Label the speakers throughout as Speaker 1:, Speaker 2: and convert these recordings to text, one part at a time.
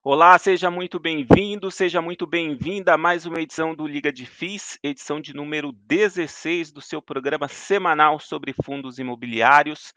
Speaker 1: Olá, seja muito bem-vindo, seja muito bem-vinda a mais uma edição do Liga de FIIs, edição de número 16 do seu programa semanal sobre fundos imobiliários.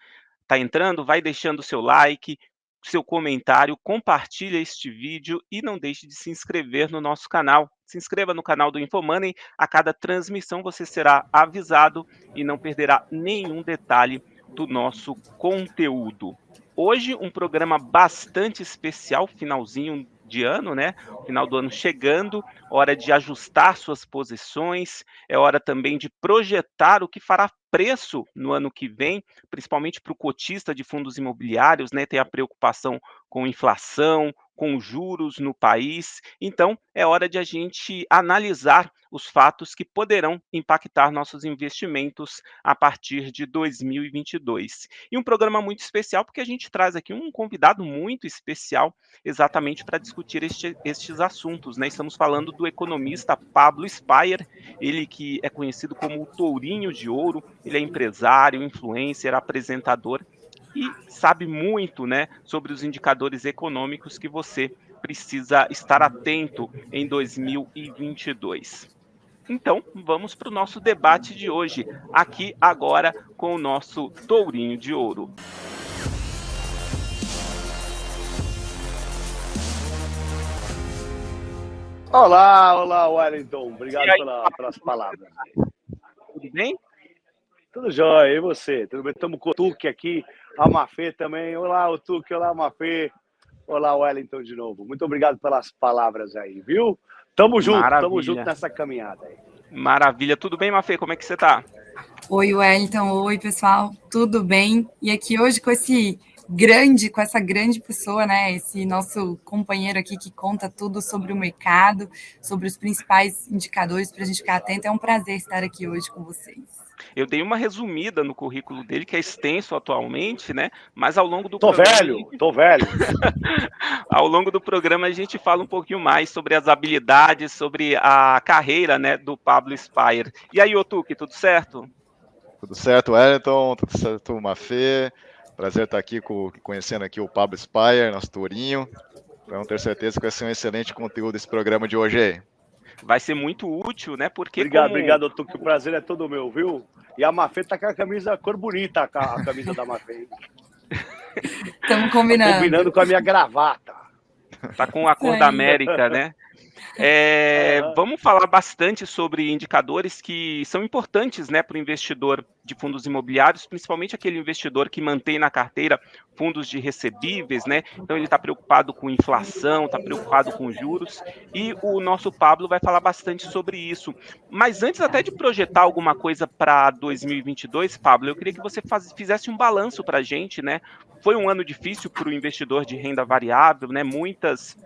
Speaker 1: Tá entrando? Vai deixando seu like, seu comentário, compartilha este vídeo e não deixe de se inscrever no nosso canal. Se inscreva no canal do Infomoney, a cada transmissão você será avisado e não perderá nenhum detalhe do nosso conteúdo. Hoje um programa bastante especial, finalzinho de ano, né? Final do ano chegando, hora de ajustar suas posições, é hora também de projetar o que fará preço no ano que vem, principalmente para o cotista de fundos imobiliários, né? Tem a preocupação com inflação, com juros no país. Então, é hora de a gente analisar os fatos que poderão impactar nossos investimentos a partir de 2022. E um programa muito especial, porque a gente traz aqui um convidado muito especial exatamente para discutir estes assuntos, né? Estamos falando do economista Pablo Spyer, ele que é conhecido como o Tourinho de Ouro, ele é empresário, influencer, apresentador e sabe muito, né, sobre os indicadores econômicos que você precisa estar atento em 2022. Então, vamos para o nosso debate de hoje, aqui agora com o nosso Tourinho de Ouro.
Speaker 2: Olá, Wellington.
Speaker 1: E
Speaker 2: Obrigado
Speaker 1: aí,
Speaker 2: pelas palavras.
Speaker 1: tudo bem?
Speaker 2: Tudo jóia, e você? Tudo bem? Estamos com o Tuque aqui, a Mafê também. Olá, o Tuque, olá, Mafê. Olá, Wellington de novo. Muito obrigado pelas palavras aí, viu? Tamo junto
Speaker 1: Maravilha,
Speaker 2: nessa caminhada aí.
Speaker 1: maravilha. Tudo bem, Mafê? Como é que você está?
Speaker 3: Oi, Wellington. Oi, pessoal. Tudo bem? E aqui hoje com essa grande pessoa, né? Esse nosso companheiro aqui que conta tudo sobre o mercado, sobre os principais indicadores para a gente ficar atento. É um prazer estar aqui hoje com vocês.
Speaker 1: Eu dei uma resumida no currículo dele, que é extenso atualmente, né? Mas ao longo do
Speaker 2: Tô
Speaker 1: programa
Speaker 2: velho, tô velho.
Speaker 1: ao longo do programa a gente fala um pouquinho mais sobre as habilidades, sobre a carreira, né, do Pablo Spyer. E aí, Otuque, tudo certo?
Speaker 4: Tudo certo, Wellington? Tudo certo, Mafê? Prazer estar aqui conhecendo aqui o Pablo Spyer, nosso tourinho. Vamos ter certeza que vai ser um excelente conteúdo esse programa de hoje aí.
Speaker 1: Vai ser muito útil, né? Porque
Speaker 2: Obrigado, Tuque. O prazer é todo meu, viu? E a Mafê tá com a camisa, cor bonita, a camisa da Mafê.
Speaker 3: Estamos combinando.
Speaker 2: Tá combinando com a minha gravata.
Speaker 1: Tá com a cor da América, né? Vamos falar bastante sobre indicadores que são importantes, né, para o investidor de fundos imobiliários, principalmente aquele investidor que mantém na carteira fundos de recebíveis, né? Então ele está preocupado com inflação, está preocupado com juros, e o nosso Pablo vai falar bastante sobre isso. Mas antes até de projetar alguma coisa para 2022, Pablo, eu queria que você fizesse um balanço para a gente, né? Foi um ano difícil para o investidor de renda variável, né? Muitas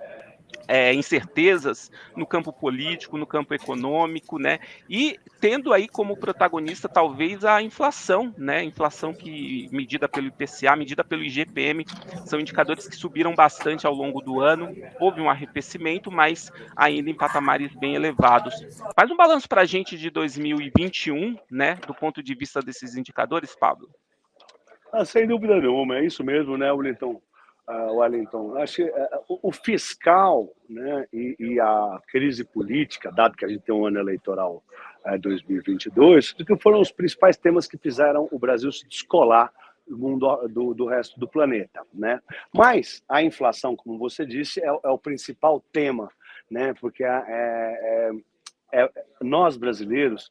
Speaker 1: incertezas no campo político, no campo econômico, né? E tendo aí como protagonista talvez a inflação, né? Inflação que medida pelo IPCA, medida pelo IGPM, são indicadores que subiram bastante ao longo do ano. Houve um arrefecimento, mas ainda em patamares bem elevados. Faz um balanço para a gente de 2021, né? Do ponto de vista desses indicadores, Pablo.
Speaker 2: Sem dúvida nenhuma, é isso mesmo, né, Wellington? Acho que o fiscal, né, e a crise política, dado que a gente tem um ano eleitoral 2022, que foram os principais temas que fizeram o Brasil se descolar do resto do planeta, né? Mas a inflação, como você disse, é o principal tema, né? Porque nós brasileiros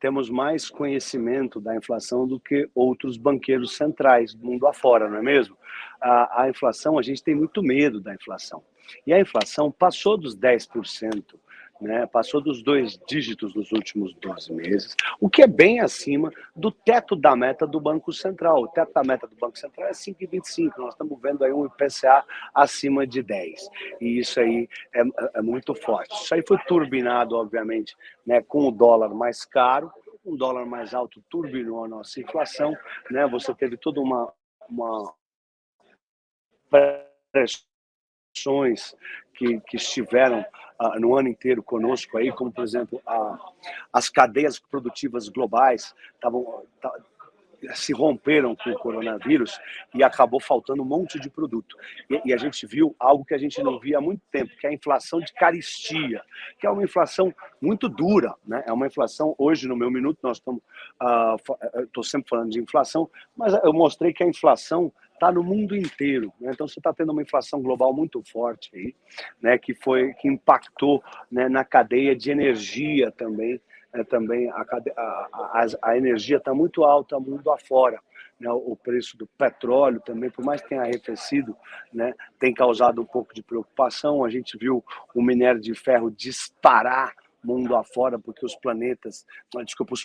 Speaker 2: temos mais conhecimento da inflação do que outros banqueiros centrais do mundo afora, não é mesmo? A inflação, a gente tem muito medo da inflação. E a inflação passou dos 10%, né? Passou dos 2 dígitos nos últimos 12 meses, o que é bem acima do teto da meta do Banco Central. O teto da meta do Banco Central é 5,25. Nós estamos vendo aí um IPCA acima de 10. E isso aí é muito forte. Isso aí foi turbinado, obviamente, né, com o dólar mais caro. Um dólar mais alto turbinou a nossa inflação, né? Você teve toda uma pressões que estiveram no ano inteiro conosco aí, como por exemplo as cadeias produtivas globais se romperam com o coronavírus e acabou faltando um monte de produto. E a gente viu algo que a gente não via há muito tempo, que é a inflação de caristia, que é uma inflação muito dura, né? É uma inflação, hoje no meu minuto, nós estamos, estou sempre falando de inflação, mas eu mostrei que a inflação está no mundo inteiro, né? Então você está tendo uma inflação global muito forte aí, né? Que impactou, né, na cadeia de energia também. Também a energia está muito alta mundo afora, né? O preço do petróleo também, por mais que tenha arrefecido, né, tem causado um pouco de preocupação. A gente viu o minério de ferro disparar mundo afora, porque os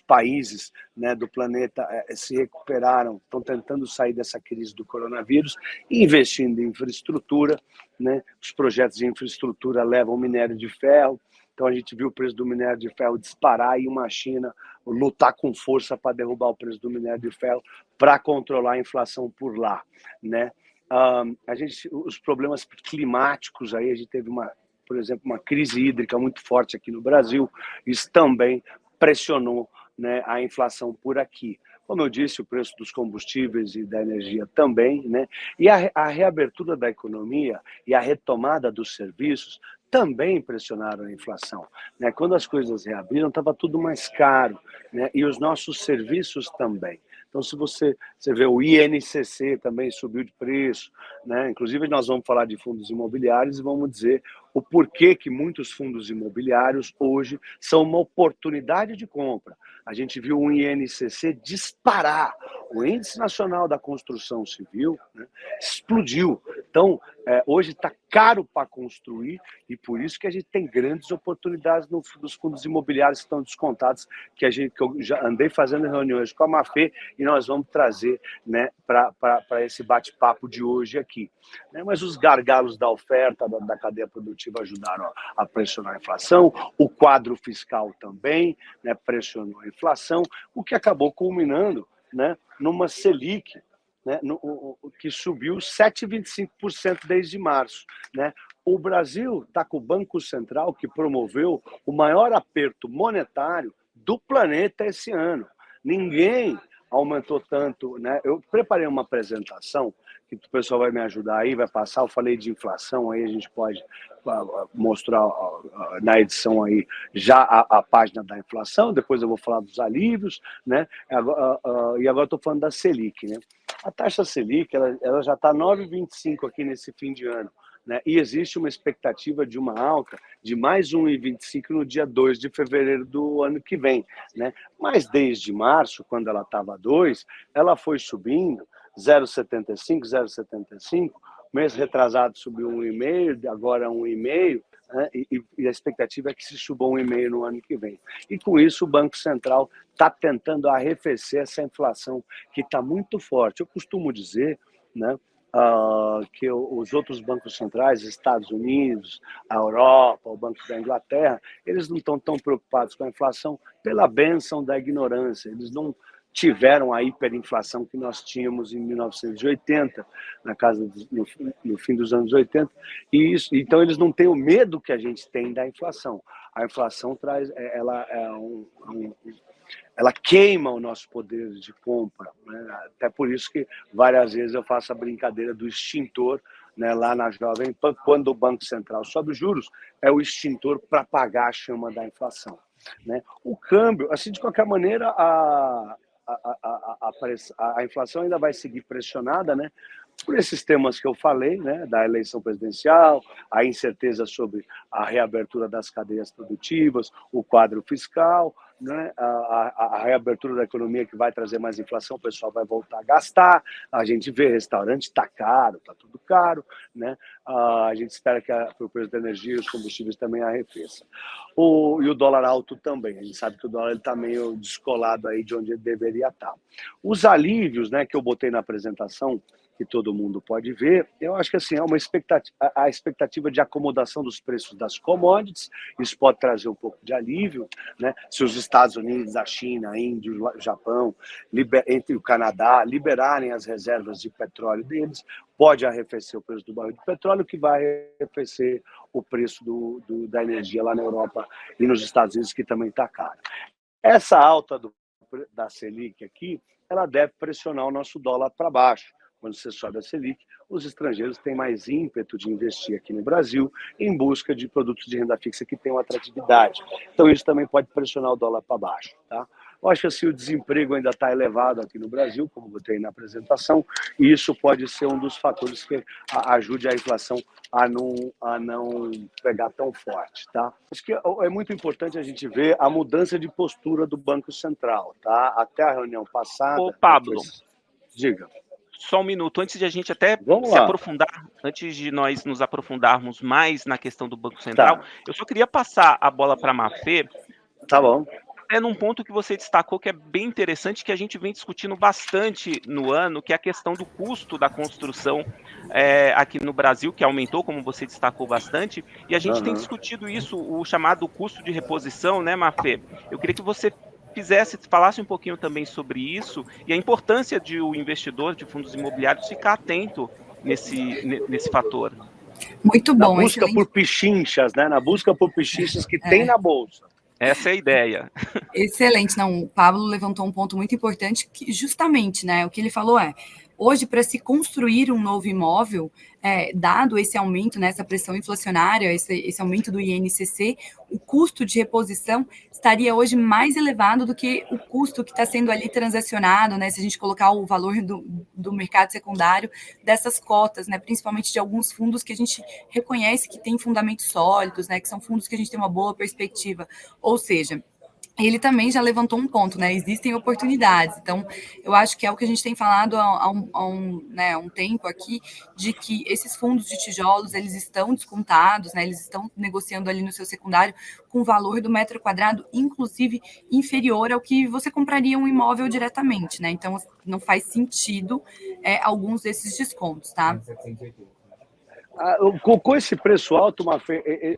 Speaker 2: países, né, do planeta se recuperaram, estão tentando sair dessa crise do coronavírus, investindo em infraestrutura, né? Os projetos de infraestrutura levam minério de ferro. Então a gente viu o preço do minério de ferro disparar e uma China lutar com força para derrubar o preço do minério de ferro para controlar a inflação por lá, né? Os problemas climáticos aí, a gente teve por exemplo, uma crise hídrica muito forte aqui no Brasil. Isso também pressionou, né, a inflação por aqui. Como eu disse, o preço dos combustíveis e da energia também, né? E a reabertura da economia e a retomada dos serviços também pressionaram a inflação, né? Quando as coisas reabriram, estava tudo mais caro, né? E os nossos serviços também. Então, se você vê o INCC também subiu de preço, né? Inclusive, nós vamos falar de fundos imobiliários e vamos dizer o porquê que muitos fundos imobiliários hoje são uma oportunidade de compra. A gente viu um INCC disparar, o Índice Nacional da Construção Civil, né, explodiu. Então, hoje está caro para construir e por isso que a gente tem grandes oportunidades nos fundos imobiliários que estão descontados, que eu já andei fazendo reuniões com a Mafê e nós vamos trazer, né, para esse bate-papo de hoje aqui. Né? Mas os gargalos da oferta da cadeia produtiva ajudaram a pressionar a inflação, o quadro fiscal também, né, pressionou a inflação, o que acabou culminando, né, numa Selic, né, que subiu 7,25% desde março, né? O Brasil está com o Banco Central, que promoveu o maior aperto monetário do planeta esse ano. Ninguém aumentou tanto, né? Eu preparei uma apresentação que o pessoal vai me ajudar aí, vai passar. Eu falei de inflação, aí a gente pode mostrar na edição aí já a página da inflação, depois eu vou falar dos alívios, né? E agora estou falando da Selic, né? A taxa Selic ela já está 9,25 aqui nesse fim de ano, né? E existe uma expectativa de uma alta de mais 1,25 no dia 2 de fevereiro do ano que vem, né? Mas desde março, quando ela estava 2, ela foi subindo 0,75, 0,75, mês retrasado subiu 1,5, agora 1,5, né? E a expectativa é que se suba 1,5 no ano que vem. E com isso o Banco Central está tentando arrefecer essa inflação que está muito forte. Eu costumo dizer, né, que os outros bancos centrais, Estados Unidos, a Europa, o Banco da Inglaterra, eles não estão tão preocupados com a inflação pela bênção da ignorância. Eles não tiveram a hiperinflação que nós tínhamos em 1980, no fim dos anos 80, e então eles não têm o medo que a gente tem da inflação. A inflação ela queima o nosso poder de compra, né? Até por isso que várias vezes eu faço a brincadeira do extintor, né, lá na Jovem Pan, quando o Banco Central sobe os juros, é o extintor para apagar a chama da inflação, né? O câmbio, assim, de qualquer maneira, a inflação ainda vai seguir pressionada, né, por esses temas que eu falei, né, da eleição presidencial, a incerteza sobre a reabertura das cadeias produtivas, o quadro fiscal, né, a reabertura da economia que vai trazer mais inflação, o pessoal vai voltar a gastar, a gente vê restaurante está caro, está tudo caro, né, a gente espera que o preço da energia e os combustíveis também arrefeçam. E o dólar alto também, a gente sabe que o dólar está meio descolado aí de onde ele deveria estar. Os alívios, né, que eu botei na apresentação, que todo mundo pode ver, eu acho que assim, é uma a expectativa de acomodação dos preços das commodities, isso pode trazer um pouco de alívio, né? Se os Estados Unidos, a China, a Índia, o Japão, entre o Canadá, liberarem as reservas de petróleo deles, pode arrefecer o preço do barril de petróleo, que vai arrefecer o preço da energia lá na Europa e nos Estados Unidos, que também está caro. Essa alta da Selic aqui, ela deve pressionar o nosso dólar para baixo. Quando você sobe a Selic, os estrangeiros têm mais ímpeto de investir aqui no Brasil em busca de produtos de renda fixa que tenham atratividade. Então, isso também pode pressionar o dólar para baixo. Tá? Eu acho que assim, o desemprego ainda está elevado aqui no Brasil, como botei na apresentação, e isso pode ser um dos fatores que ajude a inflação a não pegar tão forte. Tá? Acho que é muito importante a gente ver a mudança de postura do Banco Central. Tá? Até a reunião passada...
Speaker 1: Ô, Pablo,
Speaker 2: diga.
Speaker 1: Só um minuto, antes de a gente até
Speaker 2: Vamos
Speaker 1: se
Speaker 2: lá.
Speaker 1: aprofundar, antes de nós nos aprofundarmos mais na questão do Banco Central,
Speaker 2: Tá.
Speaker 1: eu só queria passar a bola para a Mafê,
Speaker 2: Tá bom.
Speaker 1: num ponto que você destacou que é bem interessante, que a gente vem discutindo bastante no ano, que é a questão do custo da construção aqui no Brasil, que aumentou, como você destacou bastante, e a gente tem discutido isso, o chamado custo de reposição, né, Mafê? Eu queria que você falasse um pouquinho também sobre isso e a importância de o investidor de fundos imobiliários ficar atento nesse fator.
Speaker 3: Muito bom.
Speaker 2: Na busca
Speaker 3: excelente.
Speaker 2: por pichinchas, né? Na busca por pichinchas que tem na bolsa.
Speaker 1: Essa é a ideia.
Speaker 3: Excelente. Não, o Pablo levantou um ponto muito importante, que justamente, né, o que ele falou hoje, para se construir um novo imóvel, dado esse aumento, né, essa pressão inflacionária, esse aumento do INCC, o custo de reposição estaria hoje mais elevado do que o custo que está sendo ali transacionado, né, se a gente colocar o valor do mercado secundário dessas cotas, né, principalmente de alguns fundos que a gente reconhece que têm fundamentos sólidos, né, que são fundos que a gente tem uma boa perspectiva. Ou seja, ele também já levantou um ponto, né? Existem oportunidades. Então, eu acho que é o que a gente tem falado há um tempo aqui, de que esses fundos de tijolos, eles estão descontados, né? Eles estão negociando ali no seu secundário com o valor do metro quadrado, inclusive inferior ao que você compraria um imóvel diretamente, né? Então, não faz sentido alguns desses descontos, tá?
Speaker 2: Com esse preço alto, Mafê,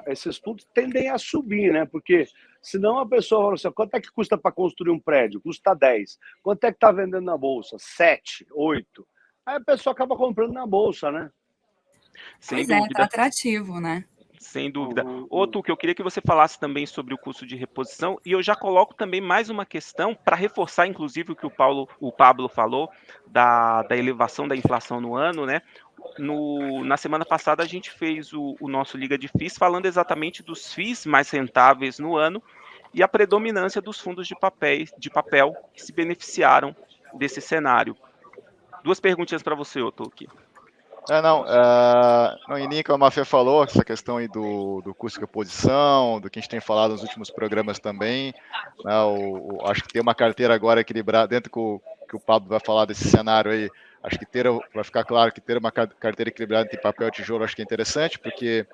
Speaker 2: esses fundos tendem a subir, né? Porque senão a pessoa fala assim, quanto é que custa para construir um prédio? Custa 10. Quanto é que está vendendo na bolsa? 7, 8. Aí a pessoa acaba comprando na bolsa, né?
Speaker 1: Sem
Speaker 3: Pois
Speaker 1: dúvida.
Speaker 3: Tá atrativo, né?
Speaker 1: Sem dúvida. Outro que eu queria que você falasse também sobre o custo de reposição, e eu já coloco também mais uma questão para reforçar, inclusive, o que o Pablo falou da elevação da inflação no ano, né? Na semana passada a gente fez o nosso Liga de FIIs falando exatamente dos FIIs mais rentáveis no ano e a predominância dos fundos de papel que se beneficiaram desse cenário. 2 perguntinhas para você, Otuki.
Speaker 4: E nem como a Mafê falou, essa questão aí do custo de reposição, do que a gente tem falado nos últimos programas também, né, acho que ter uma carteira agora equilibrada, dentro que o Pablo vai falar desse cenário aí, acho que vai ficar claro que ter uma carteira equilibrada entre papel e tijolo acho que é interessante, porque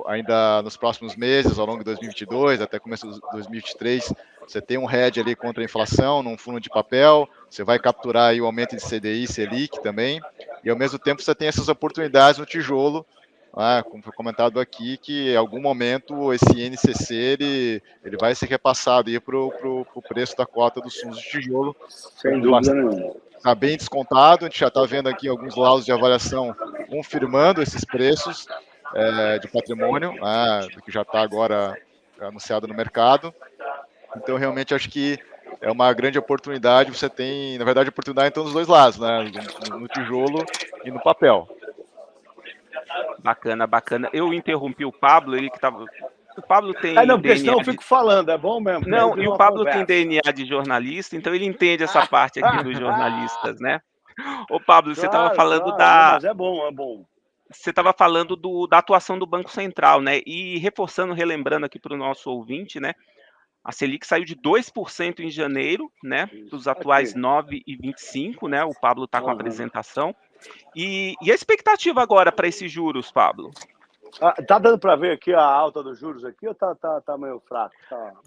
Speaker 4: ainda nos próximos meses, ao longo de 2022, até começo de 2023, você tem um hedge ali contra a inflação num fundo de papel, você vai capturar aí o aumento de CDI, Selic também, e ao mesmo tempo você tem essas oportunidades no tijolo, como foi comentado aqui, que em algum momento esse INCC ele vai ser repassado para o preço da cota dos fundos de tijolo.
Speaker 2: Sem dúvida nenhuma.
Speaker 4: Está bem descontado, a gente já está vendo aqui alguns laudos de avaliação confirmando esses preços de patrimônio, do que já está agora anunciado no mercado. Então, realmente, acho que é uma grande oportunidade. Você tem, na verdade, oportunidade em todos os dois lados, né? No tijolo e no papel.
Speaker 1: Bacana, bacana. Eu interrompi o Pablo, ele que estava... O Pablo tem
Speaker 2: não, porque senão eu fico falando, é bom mesmo.
Speaker 1: Não, e o Pablo tem DNA de jornalista, então ele entende essa parte aqui dos jornalistas, né? Ô, Pablo, você estava falando
Speaker 2: mas é bom, é bom.
Speaker 1: Você estava falando da atuação do Banco Central, né? E reforçando, relembrando aqui para o nosso ouvinte, né? A Selic saiu de 2% em janeiro, né? Dos atuais 9,25, né? O Pablo está com a apresentação. E a expectativa agora para esses juros, Pablo?
Speaker 2: Tá dando para ver aqui a alta dos juros aqui ou tá meio fraco?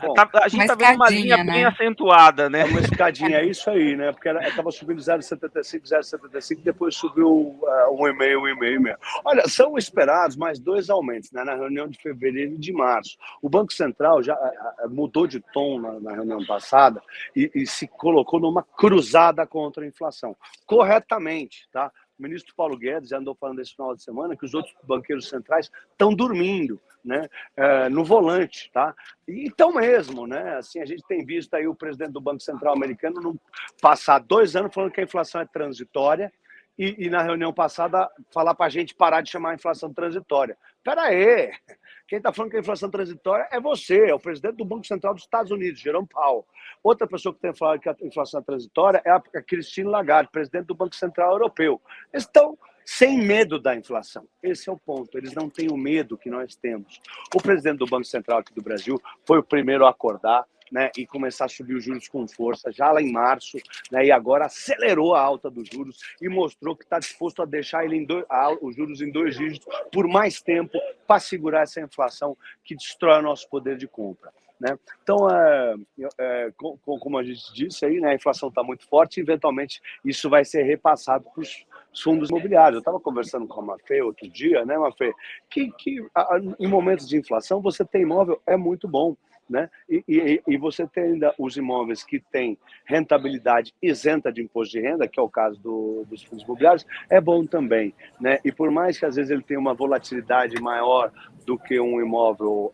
Speaker 2: Bom,
Speaker 1: a gente está vendo uma linha bem acentuada, né?
Speaker 2: Uma escadinha, é isso aí, né? Porque ela estava subindo 0,75, depois subiu 1,5. Olha, são esperados mais 2 aumentos, né? Na reunião de fevereiro e de março. O Banco Central já mudou de tom na reunião passada e se colocou numa cruzada contra a inflação. Corretamente, tá? O ministro Paulo Guedes já andou falando esse final de semana que os outros banqueiros centrais estão dormindo, né, no volante, tá? E então mesmo, né? Assim, a gente tem visto aí o presidente do Banco Central americano passar 2 anos falando que a inflação é transitória e na reunião passada falar para a gente parar de chamar a inflação transitória. Espera aí, quem está falando que a inflação transitória é você, é o presidente do Banco Central dos Estados Unidos, Jerome Powell. Outra pessoa que tem falado que a inflação é transitória é a Christine Lagarde, presidente do Banco Central Europeu. Eles estão sem medo da inflação. Esse é o ponto. Eles não têm o medo que nós temos. O presidente do Banco Central aqui do Brasil foi o primeiro a acordar, né, e começar a subir os juros com força, já lá em março, né, e agora acelerou a alta dos juros e mostrou que está disposto a deixar os juros em 2 dígitos por mais tempo para segurar essa inflação que destrói o nosso poder de compra. Né? Então, como a gente disse aí, né, a inflação está muito forte e eventualmente isso vai ser repassado para os fundos imobiliários. Eu estava conversando com a Mafê outro dia, né, Mafê, que em momentos de inflação você ter imóvel é muito bom. Né? E você tem ainda os imóveis que têm rentabilidade isenta de imposto de renda, que é o caso dos fundos imobiliários, é bom também. Né? E por mais que às vezes ele tenha uma volatilidade maior do que um imóvel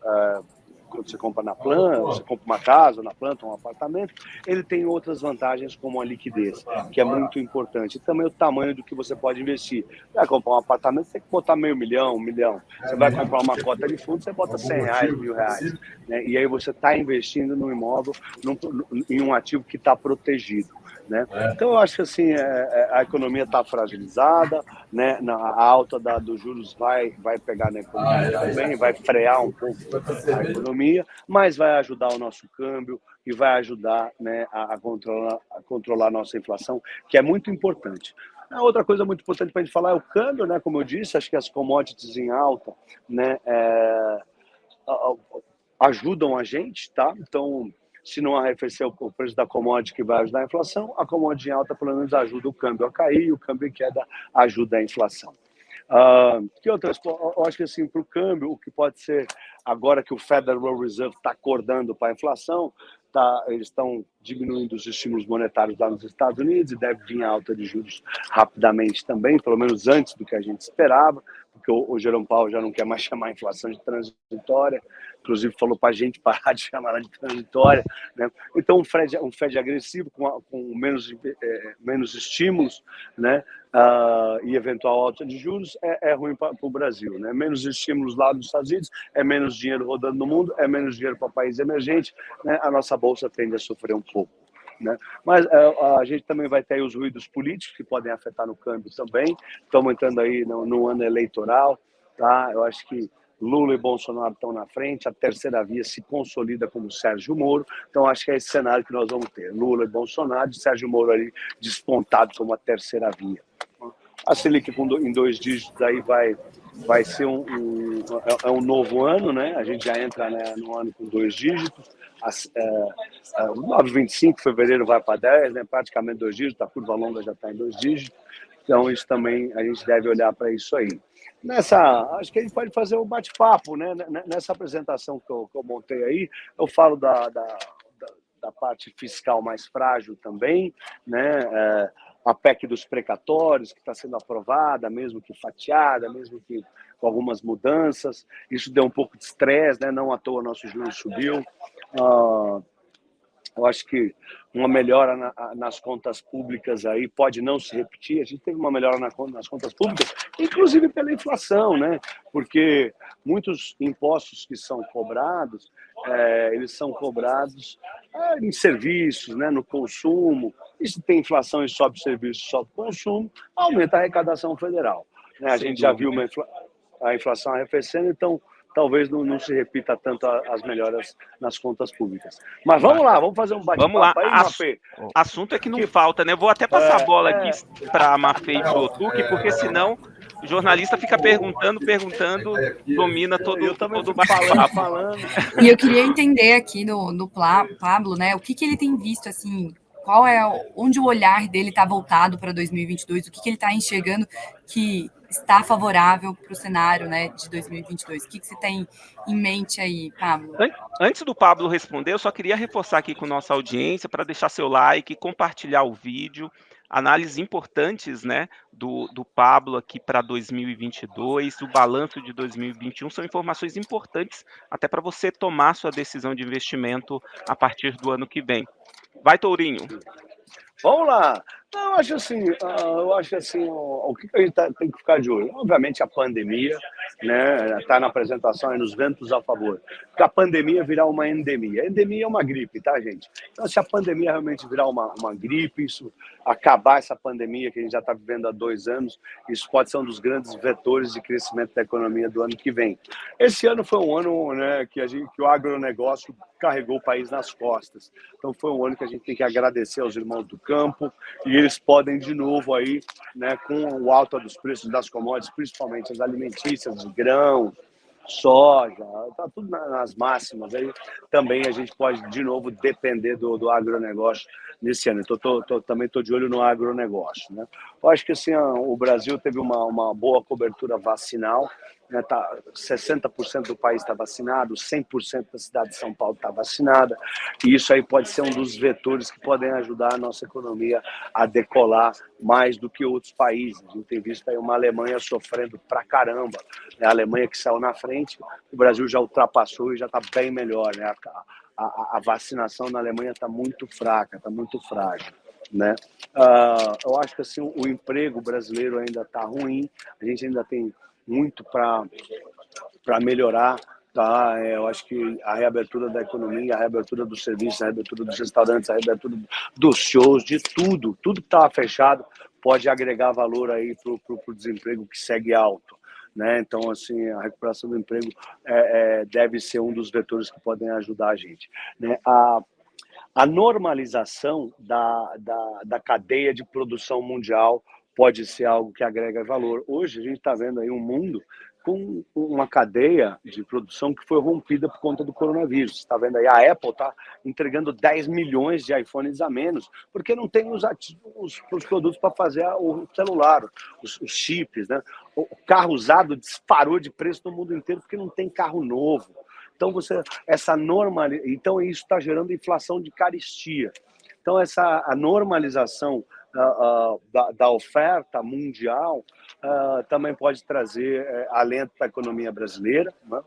Speaker 2: quando você compra na planta, você compra uma casa na planta, um apartamento, ele tem outras vantagens como a liquidez, que é muito importante. E também o tamanho do que você pode investir. Você vai comprar um apartamento, você tem que botar $500 mil, $1 milhão. Você vai comprar uma cota de fundo, você bota R$100, R$1.000. Né? E aí você está investindo no imóvel, em um ativo que está protegido. Né? Então, eu acho que assim, a economia está fragilizada, né? A alta dos juros vai pegar na economia também, vai frear um pouco a economia, mas vai ajudar o nosso câmbio e vai ajudar, né, a controlar a nossa inflação, que é muito importante. A outra coisa muito importante para a gente falar é o câmbio, né? Como eu disse, acho que as commodities em alta, né, ajudam a gente, tá? Então, se não arrefecer o preço da commodity que vai ajudar a inflação, a commodity em alta pelo menos ajuda o câmbio a cair e o câmbio em queda ajuda a inflação. Que outras? Eu acho que assim, para o câmbio, o que pode ser, agora que o Federal Reserve está acordando para a inflação, eles estão diminuindo os estímulos monetários lá nos Estados Unidos e deve vir a alta de juros rapidamente também, pelo menos antes do que a gente esperava, porque o Jerome Powell já não quer mais chamar a inflação de transitória, inclusive falou para a gente parar de chamar ela de transitória. Né? Então, um Fed agressivo, com menos estímulos, né? E eventual alta de juros é ruim para o Brasil. Né? Menos estímulos lá nos Estados Unidos, é menos dinheiro rodando no mundo, é menos dinheiro para país emergente, né? A nossa bolsa tende a sofrer um pouco. Né? Mas a gente também vai ter aí os ruídos políticos que podem afetar no câmbio também. Estamos entrando aí no ano eleitoral. Tá? Eu acho que Lula e Bolsonaro estão na frente, a terceira via se consolida como Sérgio Moro, então acho que é esse cenário que nós vamos ter, Lula e Bolsonaro, e Sérgio Moro ali despontado como a terceira via. A Selic em 2 dígitos aí vai ser um novo ano, né? A gente já entra, né, no ano com 2 dígitos, 9,25, fevereiro vai para 10, né? Praticamente 2 dígitos, a curva longa já está em 2 dígitos, então isso também a gente deve olhar para isso aí. Acho que a gente pode fazer um bate-papo, né? Nessa apresentação que eu montei aí, eu falo da parte fiscal mais frágil também, né? A PEC dos precatórios, que está sendo aprovada, mesmo que fatiada, mesmo que com algumas mudanças. Isso deu um pouco de estresse, né? Não à toa nosso juros subiu. Eu acho que uma melhora nas contas públicas aí pode não se repetir. A gente teve uma melhora nas contas públicas, inclusive pela inflação, né? Porque muitos impostos que são cobrados, eles são cobrados em serviços, né? No consumo. E se tem inflação e sobe serviço, sobe consumo, aumenta a arrecadação federal. Né? A gente já viu a inflação arrefecendo, então talvez não se repita tanto as melhoras nas contas públicas. Mas vamos lá, vamos fazer um bate-papo aí, Mafê.
Speaker 1: Assunto é que não falta, né? Eu vou até passar a bola aqui para a Mafê e para o Otuque, porque senão o jornalista fica perguntando, domina todo o bate-papo.
Speaker 2: falando.
Speaker 3: E eu queria entender aqui no Pablo, né, o que ele tem visto, assim, onde o olhar dele está voltado para 2022, o que ele está enxergando que está favorável para o cenário, né, de 2022. O que você tem em mente aí, Pablo?
Speaker 1: Antes do Pablo responder, eu só queria reforçar aqui com nossa audiência para deixar seu like, compartilhar o vídeo, análises importantes, né, do Pablo aqui para 2022, o balanço de 2021, são informações importantes até para você tomar sua decisão de investimento a partir do ano que vem. Vai, Tourinho.
Speaker 2: Vamos lá. Não, eu acho assim, o que a gente tem que ficar de olho? Obviamente a pandemia, né, está na apresentação aí nos ventos a favor. Porque a pandemia virar uma endemia. Endemia é uma gripe, tá, gente? Então, se a pandemia realmente virar uma gripe, isso acabar essa pandemia que a gente já está vivendo há 2 anos, isso pode ser um dos grandes vetores de crescimento da economia do ano que vem. Esse ano foi um ano, né, que o agronegócio carregou o país nas costas. Então foi um ano que a gente tem que agradecer aos irmãos do campo, e eles podem de novo aí, né, com o alta dos preços das commodities, principalmente as alimentícias, de grão, soja, tá tudo nas máximas. Aí também a gente pode de novo depender do agronegócio nesse ano. Também estou de olho no agronegócio, né? Eu acho que assim, o Brasil teve uma boa cobertura vacinal, né? 60% do país está vacinado, 100% da cidade de São Paulo está vacinada, e isso aí pode ser um dos vetores que podem ajudar a nossa economia a decolar mais do que outros países. A gente tem visto aí uma Alemanha sofrendo pra caramba, né? A Alemanha que saiu na frente, o Brasil já ultrapassou e já está bem melhor, né? A vacinação na Alemanha está muito fraca, está muito frágil, né? Eu acho que assim, o emprego brasileiro ainda está ruim, a gente ainda tem muito para melhorar, tá? Eu acho que a reabertura da economia, a reabertura dos serviços, a reabertura dos restaurantes, a reabertura dos shows, de tudo que estava fechado pode agregar valor aí pro desemprego que segue alto, né? Então, assim, a recuperação do emprego deve ser um dos vetores que podem ajudar a gente, né? A normalização da cadeia de produção mundial pode ser algo que agrega valor. Hoje a gente está vendo aí um mundo com uma cadeia de produção que foi rompida por conta do coronavírus. Está vendo aí, a Apple está entregando 10 milhões de iPhones a menos, porque não tem os produtos para fazer o celular, os chips, né? O carro usado disparou de preço no mundo inteiro porque não tem carro novo. Então, então isso está gerando inflação de carestia. Então, a normalização da oferta mundial também pode trazer alento para a economia brasileira, né?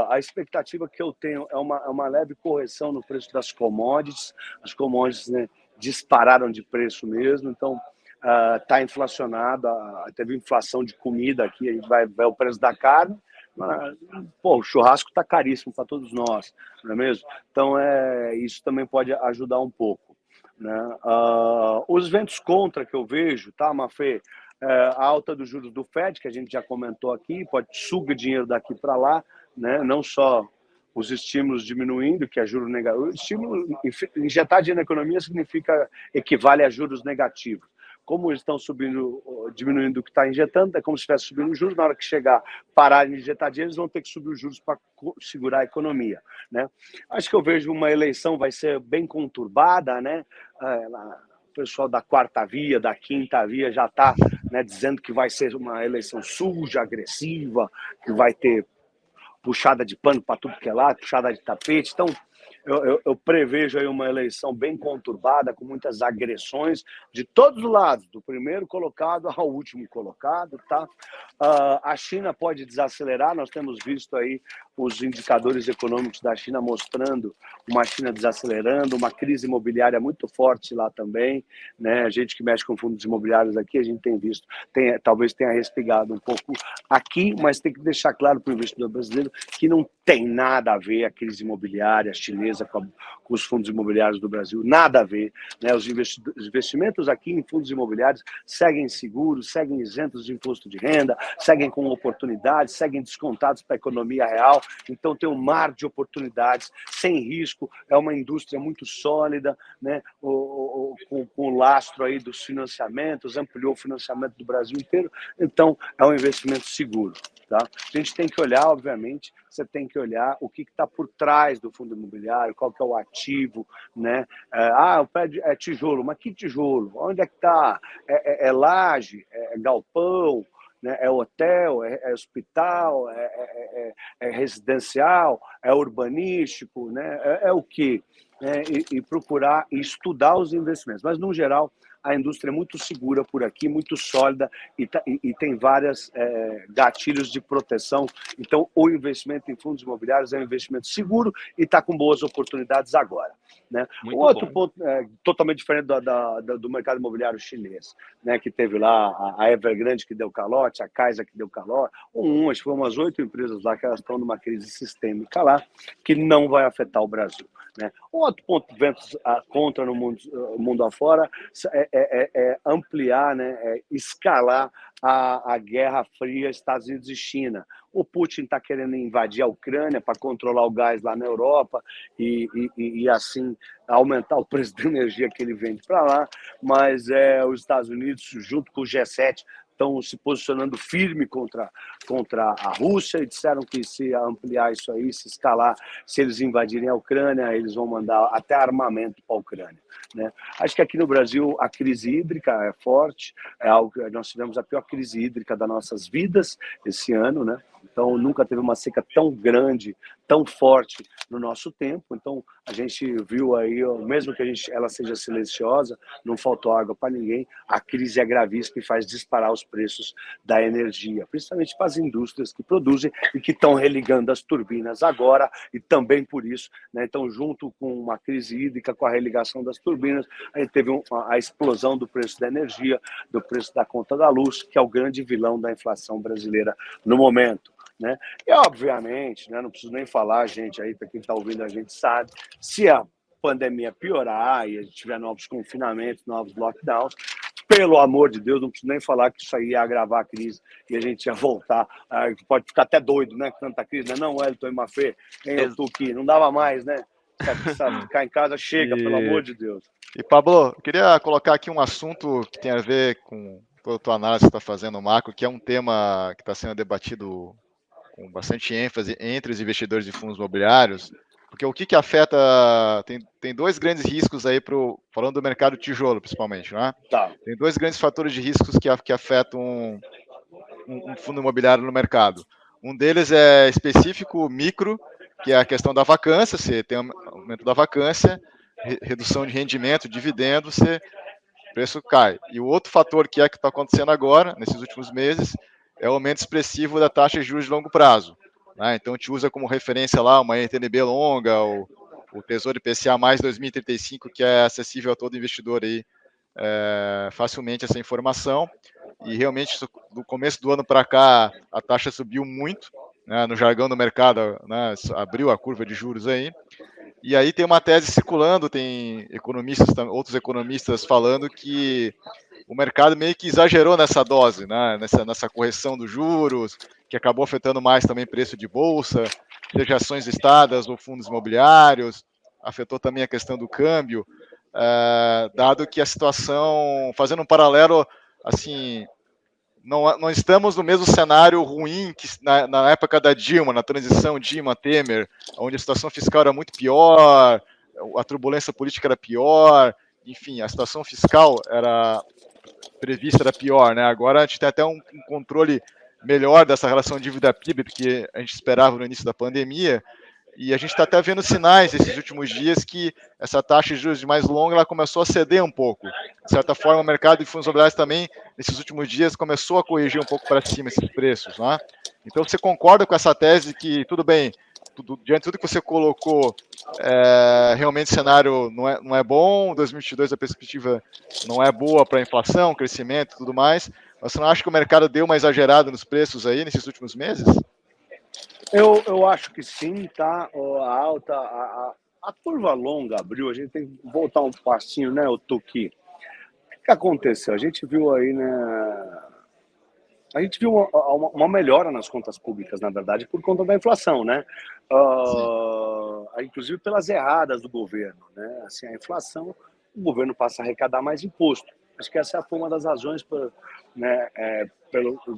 Speaker 2: A expectativa que eu tenho é uma leve correção no preço das commodities. As commodities, né, dispararam de preço mesmo, então está inflacionado, teve inflação de comida aqui, a gente vai o preço da carne. Pô, o churrasco está caríssimo para todos nós, não é mesmo? Então, isso também pode ajudar um pouco, né? Os ventos contra que eu vejo, tá, Mafê? A alta dos juros do Fed, que a gente já comentou aqui, pode sugar dinheiro daqui para lá, né? Não só os estímulos diminuindo, que é juro negativo. O estímulo, injetar dinheiro na economia equivale a juros negativos. Como eles estão diminuindo o que está injetando, é como se estivesse subindo os juros. Na hora que chegar, parar de injetar dinheiro, eles vão ter que subir os juros para segurar a economia, né? Acho que eu vejo uma eleição vai ser bem conturbada, né? O pessoal da quarta via, da quinta via já está, né, dizendo que vai ser uma eleição suja, agressiva, que vai ter puxada de pano para tudo que é lado, puxada de tapete. Então, eu prevejo aí uma eleição bem conturbada, com muitas agressões de todos os lados, do primeiro colocado ao último colocado, tá? A China pode desacelerar, nós temos visto aí os indicadores econômicos da China mostrando uma China desacelerando, uma crise imobiliária muito forte lá também, né? A gente que mexe com fundos imobiliários aqui, a gente tem visto, talvez tenha respingado um pouco aqui, mas tem que deixar claro para o investidor brasileiro que não tem nada a ver a crise imobiliária chinesa com os fundos imobiliários do Brasil, nada a ver, né? Os investimentos aqui em fundos imobiliários seguem seguros, seguem isentos de imposto de renda, seguem com oportunidades, seguem descontados para a economia real, então tem um mar de oportunidades, sem risco, é uma indústria muito sólida, né? Com o lastro aí dos financiamentos, ampliou o financiamento do Brasil inteiro, então é um investimento seguro. Tá? A gente tem que olhar, obviamente, você tem que olhar o que está por trás do fundo imobiliário, qual que é o ativo, né? O prédio é tijolo, mas que tijolo? Onde é que está? É laje? É galpão? Né? É hotel? É hospital? É residencial? É urbanístico? Né? É o quê? E procurar estudar os investimentos. Mas, no geral, a indústria é muito segura por aqui, muito sólida e tem várias gatilhos de proteção. Então, o investimento em fundos imobiliários é um investimento seguro e está com boas oportunidades agora. Né? O outro ponto totalmente diferente do mercado imobiliário chinês, né? Que teve lá a Evergrande que deu calote, a Caixa que deu calote, acho que foram umas 8 empresas lá que elas estão numa crise sistêmica lá, que não vai afetar o Brasil. Né? Outro ponto de ventos contra no mundo afora é ampliar, né? Escalar a Guerra Fria Estados Unidos e China. O Putin está querendo invadir a Ucrânia para controlar o gás lá na Europa e assim aumentar o preço da energia que ele vende para lá, mas os Estados Unidos, junto com o G7, estão se posicionando firme contra a Rússia e disseram que se ampliar isso aí, se escalar, se eles invadirem a Ucrânia, eles vão mandar até armamento para a Ucrânia. Né? Acho que aqui no Brasil a crise hídrica é forte, é algo que nós tivemos a pior crise hídrica das nossas vidas esse ano, né? Então nunca teve uma seca tão grande, tão forte no nosso tempo. Então a gente viu aí, mesmo que ela seja silenciosa, não faltou água para ninguém, a crise é gravíssima e faz disparar os preços da energia, principalmente para as indústrias que produzem e que estão religando as turbinas agora, e também por isso, né? Então, junto com uma crise hídrica, com a religação das turbinas, a gente teve a explosão do preço da energia, do preço da conta da luz, que é o grande vilão da inflação brasileira no momento. Né? E, obviamente, né, não preciso nem falar, gente, aí para quem está ouvindo a gente sabe, se a pandemia piorar e a gente tiver novos confinamentos, novos lockdowns, pelo amor de Deus, não preciso nem falar que isso aí ia agravar a crise e a gente ia voltar, pode ficar até doido, né, com tanta crise, né? Não, Wellington e Mafê, eu tô aqui, não dava mais, né? Sabe, ficar em casa chega, pelo amor de Deus.
Speaker 4: E, Pablo, eu queria colocar aqui um assunto que tem a ver com toda a tua análise que você está fazendo, Marco, que é um tema que está sendo debatido com bastante ênfase entre os investidores de fundos imobiliários, porque o que afeta, tem dois grandes riscos aí, falando do mercado tijolo, principalmente, né?
Speaker 2: Tá.
Speaker 4: Tem dois grandes fatores de riscos que afetam um fundo imobiliário no mercado. Um deles é específico, micro, que é a questão da vacância, você tem aumento da vacância, redução de rendimento, dividendo, o preço cai. E o outro fator que está acontecendo agora, nesses últimos meses, é o aumento expressivo da taxa de juros de longo prazo. Né? Então, a gente usa como referência lá uma NTNB longa, o Tesouro IPCA mais 2035, que é acessível a todo investidor aí, facilmente essa informação. E realmente, do começo do ano para cá, a taxa subiu muito, né? No jargão do mercado, né? Abriu a curva de juros aí. E aí tem uma tese circulando, tem outros economistas falando que o mercado meio que exagerou nessa dose, né? nessa correção dos juros, que acabou afetando mais também preço de bolsa, seja ações listadas ou fundos imobiliários, afetou também a questão do câmbio, dado que a situação, fazendo um paralelo, assim, não estamos no mesmo cenário ruim que na época da Dilma, na transição Dilma-Temer, onde a situação fiscal era muito pior, a turbulência política era pior, enfim, a situação fiscal prevista era pior, né? Agora a gente tem até um controle melhor dessa relação dívida-PIB do que a gente esperava no início da pandemia, e a gente está até vendo sinais esses últimos dias que essa taxa de juros mais longa ela começou a ceder um pouco. De certa forma, o mercado de fundos imobiliários também, nesses últimos dias, começou a corrigir um pouco para cima esses preços. Né? Então, você concorda com essa tese que, tudo bem, diante de tudo que você colocou, realmente o cenário não é bom, 2022 a perspectiva não é boa para a inflação, crescimento e tudo mais, mas você não acha que o mercado deu uma exagerada nos preços aí nesses últimos meses?
Speaker 2: Eu acho que sim, tá? A curva longa abriu, a gente tem que voltar um passinho, né, o Tuki? O que aconteceu? A gente viu aí, né? A gente viu uma melhora nas contas públicas, na verdade, por conta da inflação, né? Inclusive pelas erradas do governo, né? Assim, a inflação, o governo passa a arrecadar mais imposto. Acho que essa foi uma das razões pelo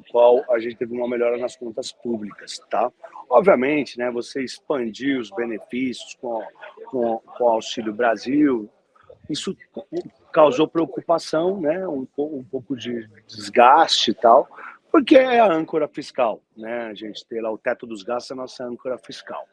Speaker 2: qual a gente teve uma melhora nas contas públicas, tá? Obviamente, né, você expandir os benefícios com o Auxílio Brasil, isso causou preocupação, né, um pouco de desgaste e tal, porque é a âncora fiscal, né? A gente tem lá o teto dos gastos, é a nossa âncora fiscal.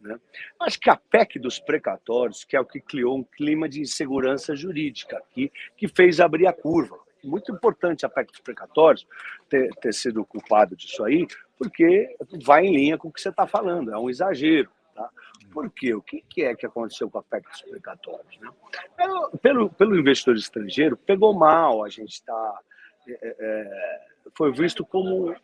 Speaker 2: né? Acho que a PEC dos precatórios, que é o que criou um clima de insegurança jurídica aqui, que fez abrir a curva. Muito importante a PEC dos precatórios ter sido culpado disso aí, porque vai em linha com o que você está falando, é um exagero. Tá? Por quê? O que é que aconteceu com a PEC dos precatórios? Né? Pelo investidor estrangeiro, pegou mal, a gente está... foi visto como...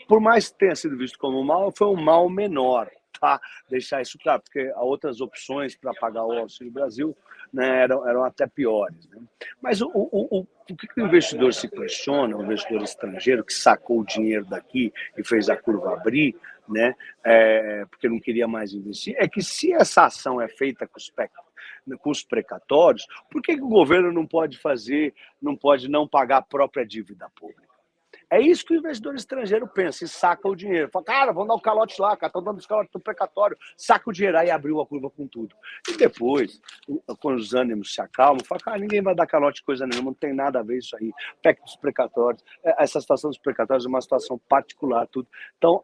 Speaker 2: Por mais que tenha sido visto como mal, foi um mal menor. Tá? Deixar isso claro, porque há outras opções para pagar o Auxílio Brasil, né, eram até piores. Né? Mas o que o investidor se questiona, o investidor estrangeiro que sacou o dinheiro daqui e fez a curva abrir, né, porque não queria mais investir, é que se essa ação é feita com os precatórios, por que o governo não pode não pagar a própria dívida pública? É isso que o investidor estrangeiro pensa e saca o dinheiro. Fala, cara, vamos dar um calote lá, cara, estão dando os calotes do precatório, saca o dinheiro, aí abriu a curva com tudo. E depois, quando os ânimos se acalmam, fala, cara, ninguém vai dar calote de coisa nenhuma, não tem nada a ver isso aí. PEC dos precatórios, essa situação dos precatórios é uma situação particular, tudo. Então,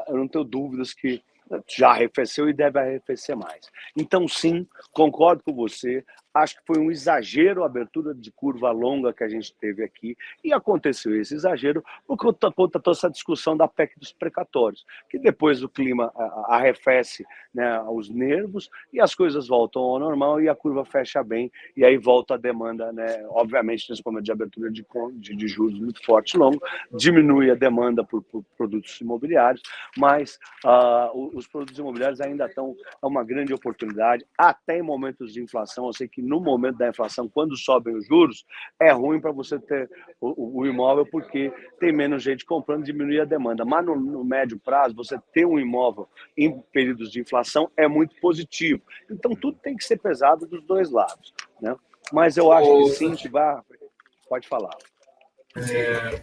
Speaker 2: eu não tenho dúvidas que já arrefeceu e deve arrefecer mais. Então, sim, concordo com você. Acho que foi um exagero a abertura de curva longa que a gente teve aqui, e aconteceu esse exagero por conta toda essa discussão da PEC dos precatórios, que depois o clima arrefece, né, os nervos e as coisas voltam ao normal e a curva fecha bem, e aí volta a demanda, né, obviamente nesse momento de abertura de juros muito forte e longo, diminui a demanda por produtos imobiliários, mas os produtos imobiliários ainda estão uma grande oportunidade, até em momentos de inflação. Eu sei que no momento da inflação, quando sobem os juros, é ruim para você ter o imóvel, porque tem menos gente comprando, diminui a demanda. Mas no médio prazo, você ter um imóvel em períodos de inflação é muito positivo. Então, tudo tem que ser pesado dos dois lados, né? Mas eu acho que sim, que vai... Pode falar.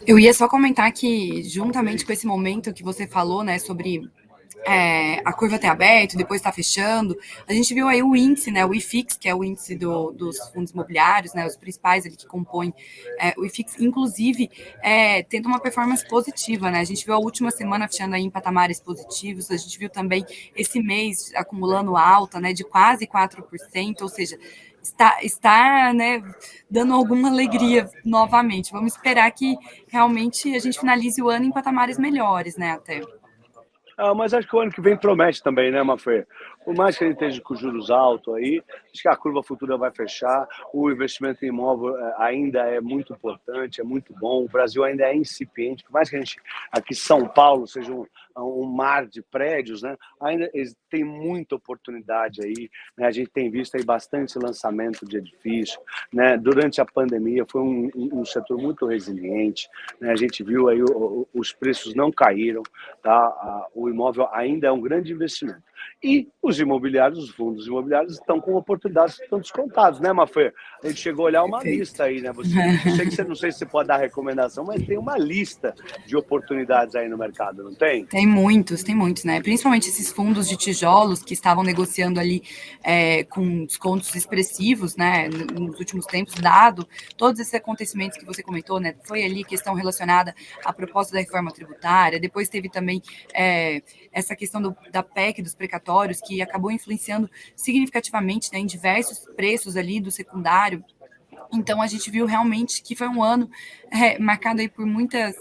Speaker 3: Eu ia só comentar que, juntamente com esse momento que você falou, né, sobre a curva ter aberto, depois está fechando, a gente viu aí o índice, né, o IFIX, que é o índice dos fundos imobiliários, né, os principais ali que compõem o IFIX, inclusive tendo uma performance positiva, né, a gente viu a última semana fechando aí em patamares positivos, a gente viu também esse mês acumulando alta, né, de quase 4%, ou seja, está né, dando alguma alegria novamente. Vamos esperar que realmente a gente finalize o ano em patamares melhores, né, até.
Speaker 2: Mas acho que o ano que vem promete também, né, Mafê? Por mais que a gente esteja com juros altos aí, acho que a curva futura vai fechar, o investimento em imóvel ainda é muito importante, é muito bom, o Brasil ainda é incipiente, por mais que a gente, aqui São Paulo, seja um mar de prédios, né, ainda tem muita oportunidade aí, né, a gente tem visto aí bastante lançamento de edifício, né, durante a pandemia foi um setor muito resiliente, né, a gente viu aí os preços não caíram, tá, o imóvel ainda é um grande investimento. E os imobiliários, os fundos imobiliários estão com oportunidades que estão descontadas, né, Mafê? A gente chegou a olhar uma lista aí, né? Não sei se você pode dar recomendação, mas tem uma lista de oportunidades aí no mercado, não tem?
Speaker 3: Tem muitos, né? Principalmente esses fundos de tijolos que estavam negociando ali com descontos expressivos, né? Nos últimos tempos, dado todos esses acontecimentos que você comentou, né? Foi ali questão relacionada à proposta da reforma tributária, depois teve também essa questão da PEC, dos precatórios, que acabou influenciando significativamente, né, em diversos preços ali do secundário. Então, a gente viu realmente que foi um ano marcado aí por muitas,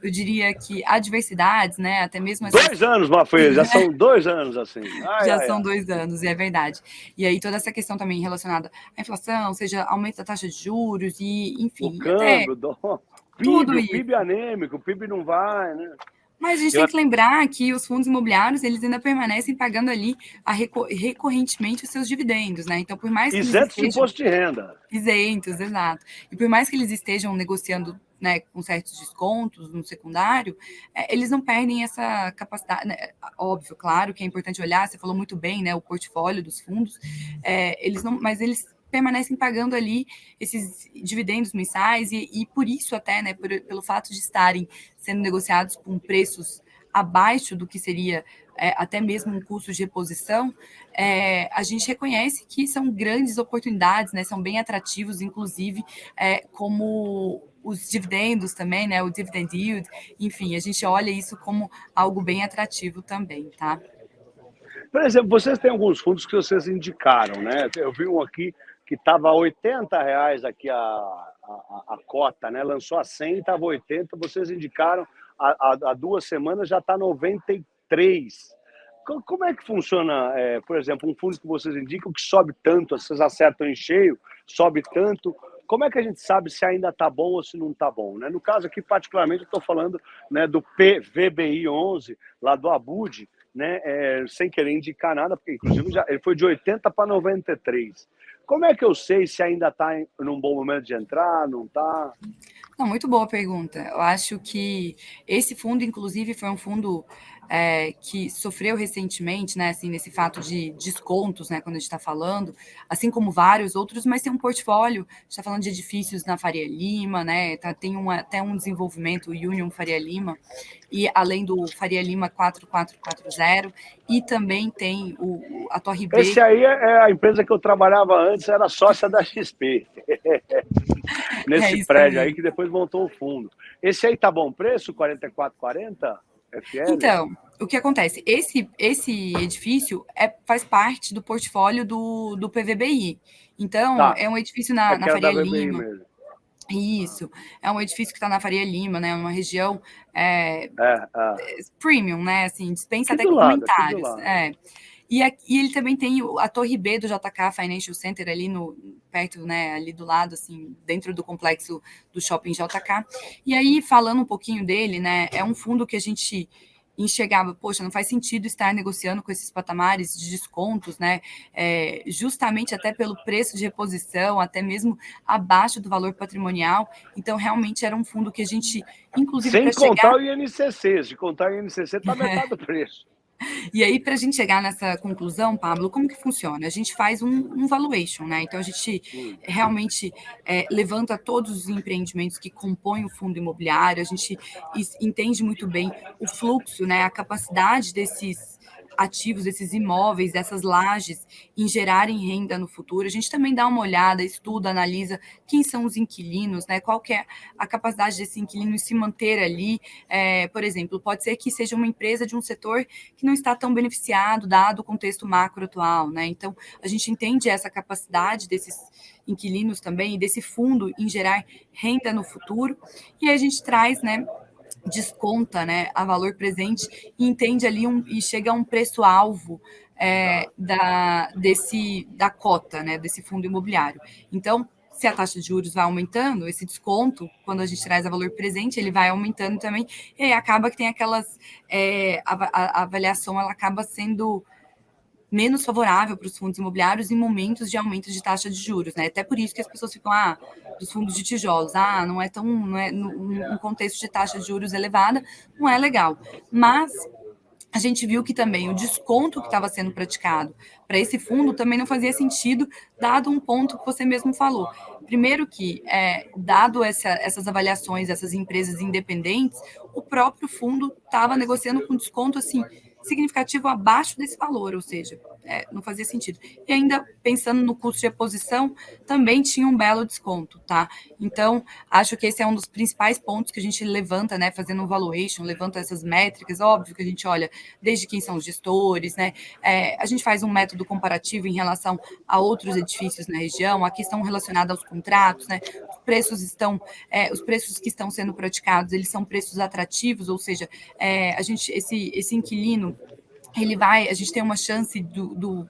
Speaker 3: eu diria que, adversidades, né? Até mesmo...
Speaker 2: 2 anos, Mafê, já são 2 anos assim.
Speaker 3: Já são 2 anos, é verdade. E aí toda essa questão também relacionada à inflação, seja aumento da taxa de juros e, enfim...
Speaker 2: O câmbio,
Speaker 3: tudo
Speaker 2: o
Speaker 3: isso.
Speaker 2: PIB anêmico, o PIB não vai, né?
Speaker 3: Mas a gente tem que lembrar que os fundos imobiliários, eles ainda permanecem pagando ali recorrentemente os seus dividendos, né? Então, por mais que
Speaker 2: isentos de imposto de renda.
Speaker 3: Isentos, exato. E por mais que eles estejam negociando, né, com certos descontos no secundário, eles não perdem essa capacidade, né? Óbvio, claro que é importante olhar, você falou muito bem, né, o portfólio dos fundos, mas eles permanecem pagando ali esses dividendos mensais e por isso até, né, pelo fato de estarem sendo negociados com preços abaixo do que seria até mesmo um custo de reposição, a gente reconhece que são grandes oportunidades, né, são bem atrativos, inclusive como os dividendos também, né, o dividend yield, enfim, a gente olha isso como algo bem atrativo também, tá?
Speaker 2: Por exemplo, vocês têm alguns fundos que vocês indicaram, né? Eu vi um aqui que estava R$ 80 aqui a cota, né? Lançou a 100, estava 80, vocês indicaram há 2 semanas, já está 93. Como é que funciona, por exemplo, um fundo que vocês indicam que sobe tanto, vocês acertam em cheio, sobe tanto, como é que a gente sabe se ainda está bom ou se não está bom? Né? No caso aqui, particularmente, eu estou falando, né, do PVBI 11, lá do Abud, né, sem querer indicar nada, porque inclusive ele foi de 80 para 93. Como é que eu sei se ainda está num bom momento de entrar, não está?
Speaker 3: Não, muito boa pergunta. Eu acho que esse fundo, inclusive, foi um fundo que sofreu recentemente, né, assim, nesse fato de descontos, né, quando a gente está falando, assim como vários outros, mas tem um portfólio, a gente está falando de edifícios na Faria Lima, né, tem até um desenvolvimento, o Union Faria Lima, e além do Faria Lima 4440, e também tem a Torre B.
Speaker 2: Esse aí é a empresa que eu trabalhava antes, era sócia da XP. Nesse prédio aí, que depois montou o fundo. Esse aí tá bom preço, 4440 FL?
Speaker 3: Então, o que acontece? Esse edifício faz parte do portfólio do PVBI. Então,
Speaker 2: Tá.
Speaker 3: é um edifício na Faria Lima.
Speaker 2: Mesmo.
Speaker 3: Isso, é um edifício que está na Faria Lima, né? Uma região premium, né? Assim, dispensa até comentários. E ele também tem a Torre B do JK Financial Center ali perto, né, ali do lado, assim, dentro do complexo do Shopping JK. E aí, falando um pouquinho dele, né, é um fundo que a gente enxergava, poxa, não faz sentido estar negociando com esses patamares de descontos, né, justamente até pelo preço de reposição, até mesmo abaixo do valor patrimonial. Então, realmente era um fundo que a gente, inclusive...
Speaker 2: Sem contar o INCC, se contar o INCC, está metade do preço.
Speaker 3: E aí, para a gente chegar nessa conclusão, Pablo, como que funciona? A gente faz um valuation, né? Então, a gente realmente levanta todos os empreendimentos que compõem o fundo imobiliário, a gente entende muito bem o fluxo, né? A capacidade desses ativos, desses imóveis, dessas lajes em gerarem renda no futuro. A gente também dá uma olhada, estuda, analisa quem são os inquilinos, né? Qual que é a capacidade desse inquilino de se manter ali. Por exemplo, pode ser que seja uma empresa de um setor que não está tão beneficiado, dado o contexto macro atual, né? Então, a gente entende essa capacidade desses inquilinos também e desse fundo em gerar renda no futuro. E aí a gente traz, né, desconta, né, a valor presente e entende ali e chega a um preço-alvo da cota, né, desse fundo imobiliário. Então, se a taxa de juros vai aumentando, esse desconto, quando a gente traz a valor presente, ele vai aumentando também, e aí acaba que tem aquelas... a avaliação, ela acaba sendo menos favorável para os fundos imobiliários em momentos de aumento de taxa de juros, né? Até por isso que as pessoas ficam, dos fundos de tijolos, não é num contexto de taxa de juros elevada, não é legal. Mas a gente viu que também o desconto que estava sendo praticado para esse fundo também não fazia sentido, dado um ponto que você mesmo falou. Primeiro que, dado essas avaliações, essas empresas independentes, o próprio fundo estava negociando com desconto, assim, significativo abaixo desse valor, ou seja, não fazia sentido. E ainda, pensando no custo de reposição, também tinha um belo desconto, tá? Então, acho que esse é um dos principais pontos que a gente levanta, né, fazendo um valuation, levanta essas métricas, óbvio que a gente olha desde quem são os gestores, né, a gente faz um método comparativo em relação a outros edifícios na região, a questão relacionada aos contratos, né, os preços que estão sendo praticados, eles são preços atrativos, ou seja, esse inquilino, a gente tem uma chance do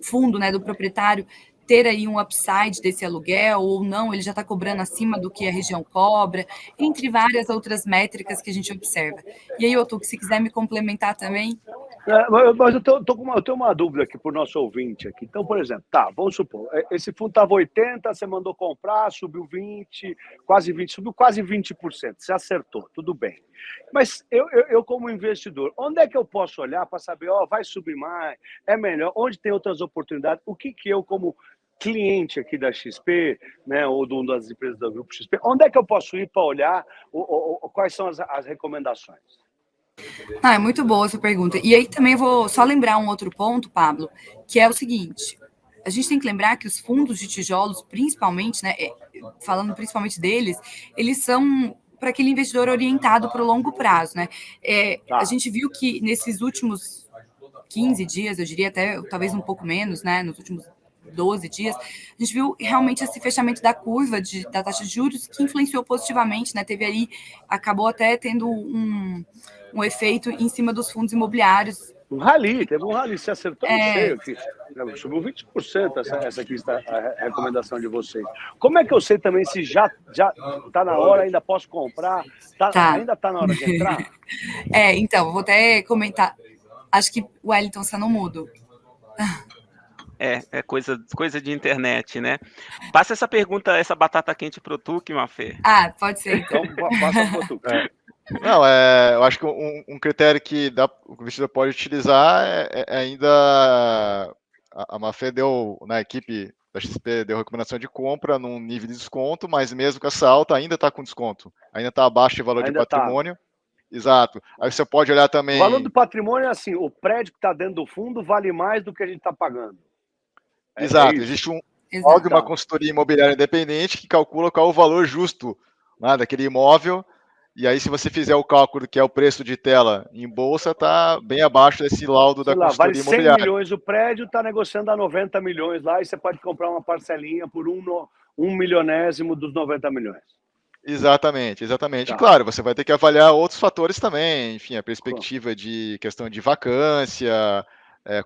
Speaker 3: fundo, né, do proprietário, ter aí um upside desse aluguel, ou não, ele já está cobrando acima do que a região cobra, entre várias outras métricas que a gente observa. E aí, Otto, se quiser me complementar também...
Speaker 2: Mas eu tenho uma dúvida aqui para o nosso ouvinte aqui. Então, por exemplo, vamos supor, esse fundo estava 80, você mandou comprar, subiu 20, quase 20, subiu quase 20%, você acertou, tudo bem. Mas eu como investidor, onde é que eu posso olhar para saber, vai subir mais, é melhor, onde tem outras oportunidades, o que eu como cliente aqui da XP, né, ou de uma das empresas do Grupo XP, onde é que eu posso ir para olhar quais são as recomendações?
Speaker 3: É muito boa essa pergunta. E aí também eu vou só lembrar um outro ponto, Pablo, que é o seguinte: a gente tem que lembrar que os fundos de tijolos, principalmente, né, falando principalmente deles, eles são para aquele investidor orientado para o longo prazo, né? A gente viu que nesses últimos 15 dias, eu diria até talvez um pouco menos, né, nos últimos 12 dias, a gente viu realmente esse fechamento da curva da taxa de juros que influenciou positivamente, né, acabou até tendo um efeito em cima dos fundos imobiliários.
Speaker 2: Teve um rally, você acertou em cheio aqui. Subiu 20% essa aqui, a recomendação de vocês. Como é que eu sei também se já está na hora, ainda posso comprar? Ainda está na hora de entrar?
Speaker 3: Então, vou até comentar. Acho que o Wellington está no mudo.
Speaker 1: É coisa de internet, né? Passa essa pergunta, essa batata quente pro Tuque, Mafê.
Speaker 3: Pode ser.
Speaker 2: Então, passa pro Tuque.
Speaker 4: Não, eu acho que um critério que o investidor pode utilizar ainda a Mafê deu, na equipe da XP, deu recomendação de compra num nível de desconto, mas mesmo com essa alta ainda está com desconto, ainda está abaixo de valor de patrimônio. Exato. Aí você pode olhar também...
Speaker 2: O valor do patrimônio é assim, o prédio que está dentro do fundo vale mais do que a gente está pagando.
Speaker 4: Exato, existe uma consultoria imobiliária independente que calcula qual é o valor justo, né, daquele imóvel. E aí, se você fizer o cálculo que é o preço de tela em bolsa, está bem abaixo desse laudo da consultoria imobiliária.
Speaker 2: Vale 100 milhões o prédio, está negociando a 90 milhões lá, e você pode comprar uma parcelinha por um milionésimo dos 90 milhões.
Speaker 4: Exatamente. Tá. E claro, você vai ter que avaliar outros fatores também, enfim, a perspectiva de questão de vacância,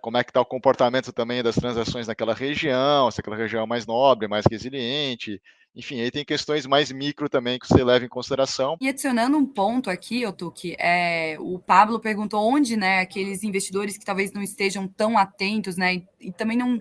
Speaker 4: como é que está o comportamento também das transações naquela região, se aquela região é mais nobre, mais resiliente. Enfim, aí tem questões mais micro também que você leva em consideração.
Speaker 3: E adicionando um ponto aqui, Otuque, o Pablo perguntou onde, né, aqueles investidores que talvez não estejam tão atentos, né, e também não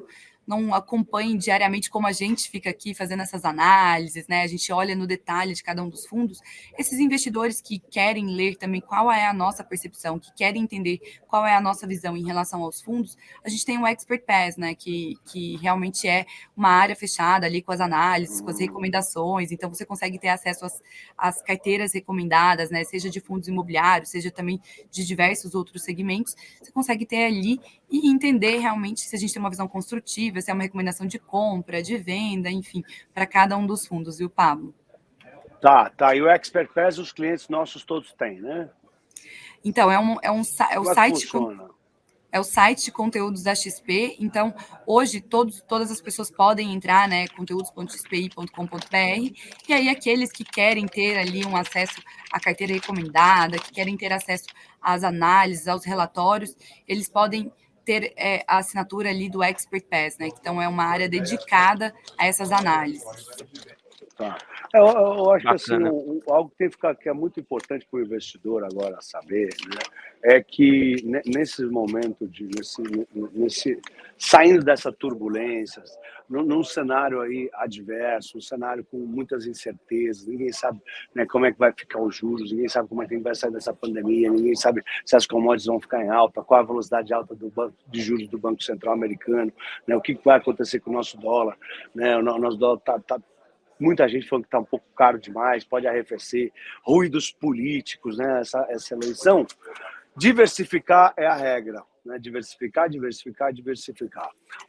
Speaker 3: acompanhem diariamente como a gente fica aqui fazendo essas análises, né, a gente olha no detalhe de cada um dos fundos, esses investidores que querem ler também qual é a nossa percepção, que querem entender qual é a nossa visão em relação aos fundos, a gente tem o Expert Pass, né, que realmente é uma área fechada ali com as análises, com as recomendações, então você consegue ter acesso às carteiras recomendadas, né, seja de fundos imobiliários, seja também de diversos outros segmentos, você consegue ter ali e entender realmente se a gente tem uma visão construtiva, se é uma recomendação de compra, de venda, enfim, para cada um dos fundos, viu, Pablo?
Speaker 2: Tá. E o Expert Pass os clientes nossos todos têm, né?
Speaker 3: Então, o site...
Speaker 2: funciona?
Speaker 3: É o site de conteúdos da XP, então hoje todas as pessoas podem entrar, né, conteúdos.xpi.com.br, e aí aqueles que querem ter ali um acesso à carteira recomendada, que querem ter acesso às análises, aos relatórios, eles podem ter a assinatura ali do Expert Pass, né, então é uma área dedicada a essas análises.
Speaker 2: Tá. Eu acho que assim, algo que é muito importante para o investidor agora saber, né, é que nesse momento, saindo dessa turbulência, num cenário aí adverso, um cenário com muitas incertezas, ninguém sabe, né, como é que vai ficar os juros, ninguém sabe como é que a gente vai sair dessa pandemia, ninguém sabe se as commodities vão ficar em alta, qual a velocidade alta de juros do Banco Central americano, né, o que vai acontecer com o nosso dólar, né, o nosso dólar está muita gente falando que está um pouco caro demais, pode arrefecer, ruídos políticos, né? Essa eleição. Diversificar é a regra, né? Diversificar.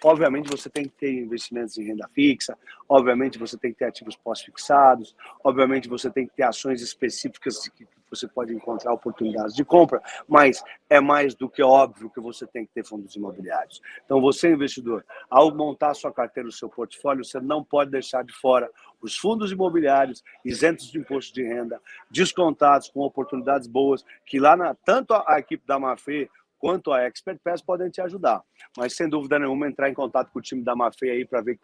Speaker 2: Obviamente você tem que ter investimentos em renda fixa, obviamente você tem que ter ativos pós-fixados, obviamente você tem que ter ações específicas que você pode encontrar oportunidades de compra, mas é mais do que óbvio que você tem que ter fundos imobiliários. Então você, investidor, ao montar a sua carteira, o seu portfólio, você não pode deixar de fora os fundos imobiliários isentos de imposto de renda, descontados, com oportunidades boas, que lá tanto a equipe da Mafê quanto a Expert Pass podem te ajudar. Mas, sem dúvida nenhuma, entrar em contato com o time da Mafê aí para ver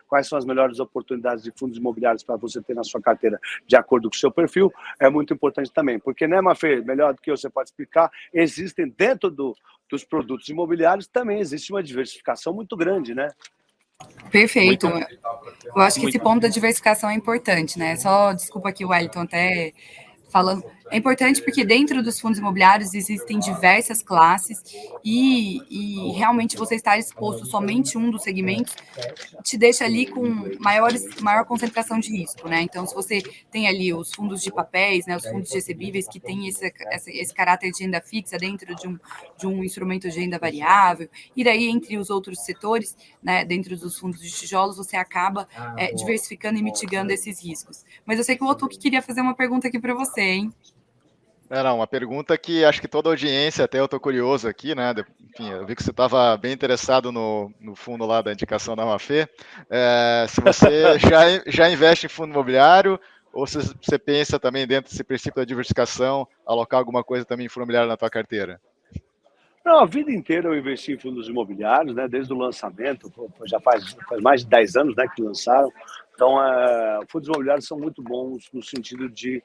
Speaker 2: quais são as melhores oportunidades de fundos imobiliários para você ter na sua carteira de acordo com o seu perfil é muito importante também. Porque, né, Mafê, melhor do que você pode explicar, existem dentro dos produtos imobiliários também existe uma diversificação muito grande, né?
Speaker 3: Perfeito. Eu acho que esse ponto da diversificação é importante, né? Só, desculpa aqui, Wellington, até falando. É importante porque dentro dos fundos imobiliários existem diversas classes e realmente você estar exposto somente um dos segmentos te deixa ali com maior concentração de risco, né? Então, se você tem ali os fundos de papéis, né, os fundos de recebíveis que têm esse caráter de renda fixa dentro de um instrumento de renda variável, e daí entre os outros setores, né, dentro dos fundos de tijolos, você acaba diversificando e mitigando esses riscos. Mas eu sei que o Otuque queria fazer uma pergunta aqui para você, hein?
Speaker 4: Não, uma pergunta que acho que toda a audiência, até eu estou curioso aqui, né? Enfim, eu vi que você estava bem interessado no fundo lá da indicação da Mafê. Se você já investe em fundo imobiliário ou se você pensa também dentro desse princípio da diversificação, alocar alguma coisa também em fundo imobiliário na tua carteira?
Speaker 2: Não, a vida inteira eu investi em fundos imobiliários, né? Desde o lançamento, já faz mais de 10 anos, né, que lançaram. Então, fundos imobiliários são muito bons no sentido de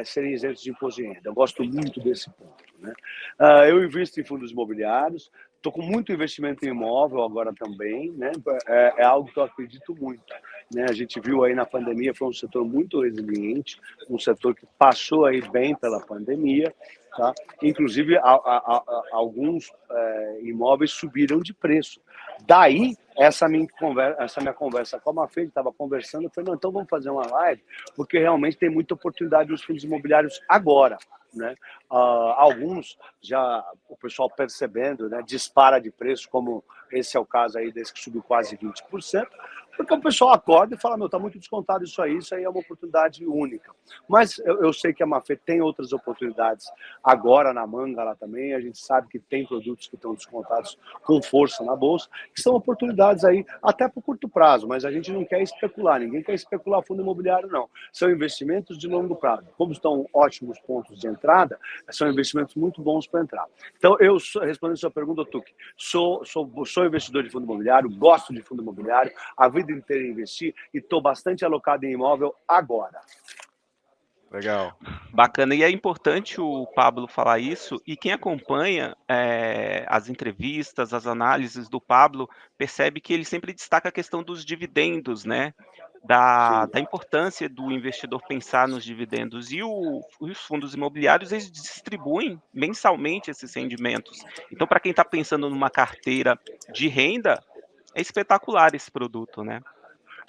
Speaker 2: serem isentos de imposto de renda. Eu gosto muito desse ponto, né? Eu invisto em fundos imobiliários, estou com muito investimento em imóvel agora também, né? É algo que eu acredito muito, né? A gente viu aí na pandemia, foi um setor muito resiliente, um setor que passou aí bem pela pandemia, tá? Inclusive, alguns imóveis subiram de preço. Daí, essa minha conversa com a Mafê, estava conversando, eu falei, não, então vamos fazer uma live, porque realmente tem muita oportunidade nos fundos imobiliários agora, né? Alguns já, o pessoal percebendo, né, dispara de preço, como esse é o caso aí desse que subiu quase 20%, porque o pessoal acorda e fala, meu, tá muito descontado isso aí é uma oportunidade única. Mas eu sei que a Mafê tem outras oportunidades agora na manga lá também, a gente sabe que tem produtos que estão descontados com força na bolsa, que são oportunidades aí até por curto prazo, mas a gente não quer especular, ninguém quer especular fundo imobiliário não, são investimentos de longo prazo. Como estão ótimos pontos de entrada, são investimentos muito bons para entrar. Então, respondendo a sua pergunta, Tuque, sou investidor de fundo imobiliário, gosto de fundo imobiliário, a vida inteira investi e estou bastante alocado em imóvel agora.
Speaker 4: Legal.
Speaker 1: Bacana. E é importante o Pablo falar isso, e quem acompanha as entrevistas, as análises do Pablo, percebe que ele sempre destaca a questão dos dividendos, né? Da importância do investidor pensar nos dividendos. E os fundos imobiliários, eles distribuem mensalmente esses rendimentos. Então, para quem está pensando numa carteira de renda, é espetacular esse produto, né?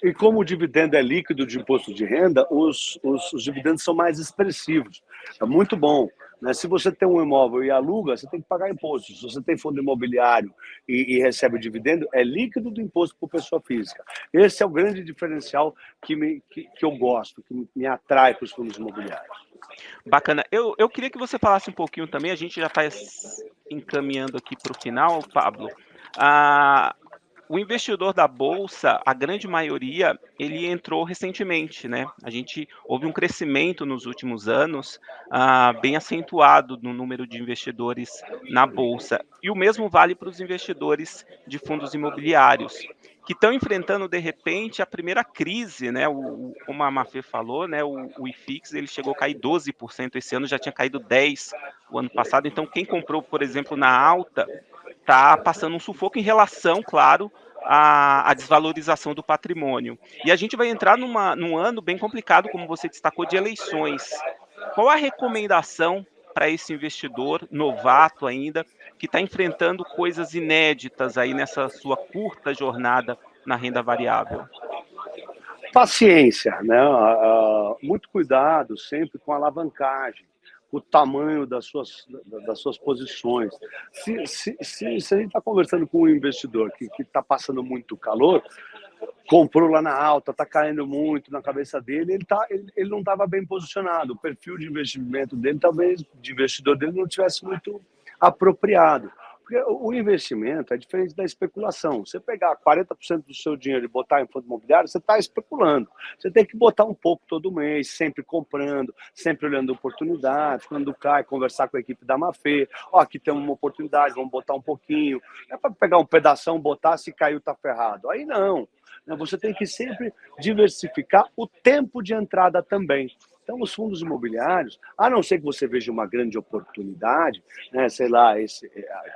Speaker 2: E como o dividendo é líquido de imposto de renda, os dividendos são mais expressivos. É muito bom, né? Se você tem um imóvel e aluga, você tem que pagar imposto. Se você tem fundo imobiliário e recebe o dividendo, é líquido do imposto por pessoa física. Esse é o grande diferencial que eu gosto, que me atrai para os fundos imobiliários.
Speaker 1: Bacana. Eu queria que você falasse um pouquinho também, a gente já está encaminhando aqui para o final, Pablo. Ah, o investidor da bolsa, a grande maioria, ele entrou recentemente, né? Houve um crescimento nos últimos anos, bem acentuado no número de investidores na bolsa. E o mesmo vale para os investidores de fundos imobiliários, que estão enfrentando, de repente, a primeira crise, né? Como a Mafê falou, né? O IFIX, ele chegou a cair 12% esse ano, já tinha caído 10% o ano passado. Então, quem comprou, por exemplo, na alta, está passando um sufoco em relação, claro, à desvalorização do patrimônio. E a gente vai entrar num ano bem complicado, como você destacou, de eleições. Qual a recomendação para esse investidor novato ainda, que está enfrentando coisas inéditas aí nessa sua curta jornada na renda variável?
Speaker 2: Paciência, né? Muito cuidado sempre com a alavancagem, o tamanho das suas posições. Se a gente está conversando com um investidor que está passando muito calor, comprou lá na alta, está caindo muito na cabeça dele, ele não estava bem posicionado. O perfil de investimento dele, talvez, de investidor dele, não tivesse muito apropriado. Porque o investimento é diferente da especulação. Você pegar 40% do seu dinheiro e botar em fundo imobiliário, você está especulando. Você tem que botar um pouco todo mês, sempre comprando, sempre olhando oportunidades, quando cai, conversar com a equipe da Mafê. Ó, aqui tem uma oportunidade, vamos botar um pouquinho. Não é para pegar um pedação, botar, se caiu, está ferrado. Aí não. Você tem que sempre diversificar o tempo de entrada também. Então, os fundos imobiliários, a não ser que você veja uma grande oportunidade, né, sei lá, esse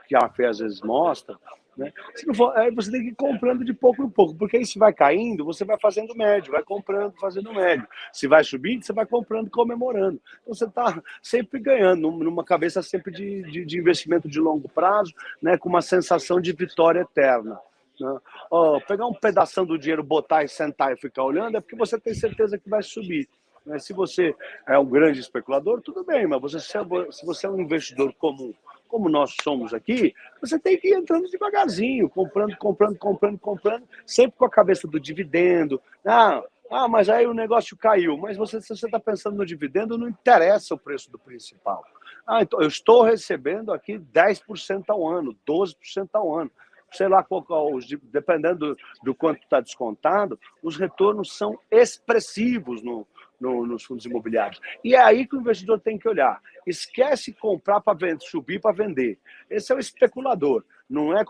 Speaker 2: que a Fê às vezes mostra, né, se não for, aí você tem que ir comprando de pouco em pouco, porque aí se vai caindo, você vai fazendo médio, vai comprando, fazendo médio. Se vai subindo, você vai comprando, comemorando. Então, você está sempre ganhando, numa cabeça sempre de investimento de longo prazo, né, com uma sensação de vitória eterna. Pegar um pedação do dinheiro, botar e sentar e ficar olhando, é porque você tem certeza que vai subir. Se você é um grande especulador, tudo bem, mas se você é um investidor comum, como nós somos aqui, você tem que ir entrando devagarzinho, comprando, sempre com a cabeça do dividendo. Mas aí o negócio caiu. Mas se você está pensando no dividendo, não interessa o preço do principal. Então eu estou recebendo aqui 10% ao ano, 12% ao ano. Sei lá, dependendo do quanto está descontado, os retornos são expressivos nos fundos imobiliários. E é aí que o investidor tem que olhar. Esquece comprar para vender, subir para vender. Esse é o especulador. Não é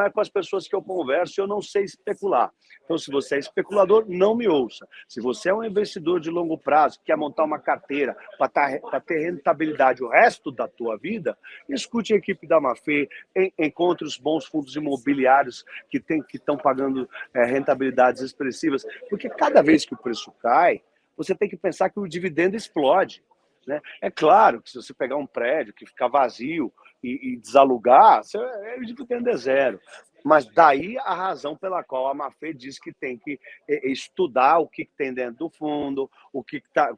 Speaker 2: com as pessoas que eu converso, eu não sei especular. Então, se você é especulador, não me ouça. Se você é um investidor de longo prazo, quer montar uma carteira para ter rentabilidade o resto da tua vida, escute a equipe da Mafê, encontre os bons fundos imobiliários que estão pagando rentabilidades expressivas, porque cada vez que o preço cai, você tem que pensar que o dividendo explode. Né? É claro que se você pegar um prédio que ficar vazio e desalugar, o dividendo é zero. Mas daí a razão pela qual a Mafê diz que tem que estudar o que tem dentro do fundo, o que tá,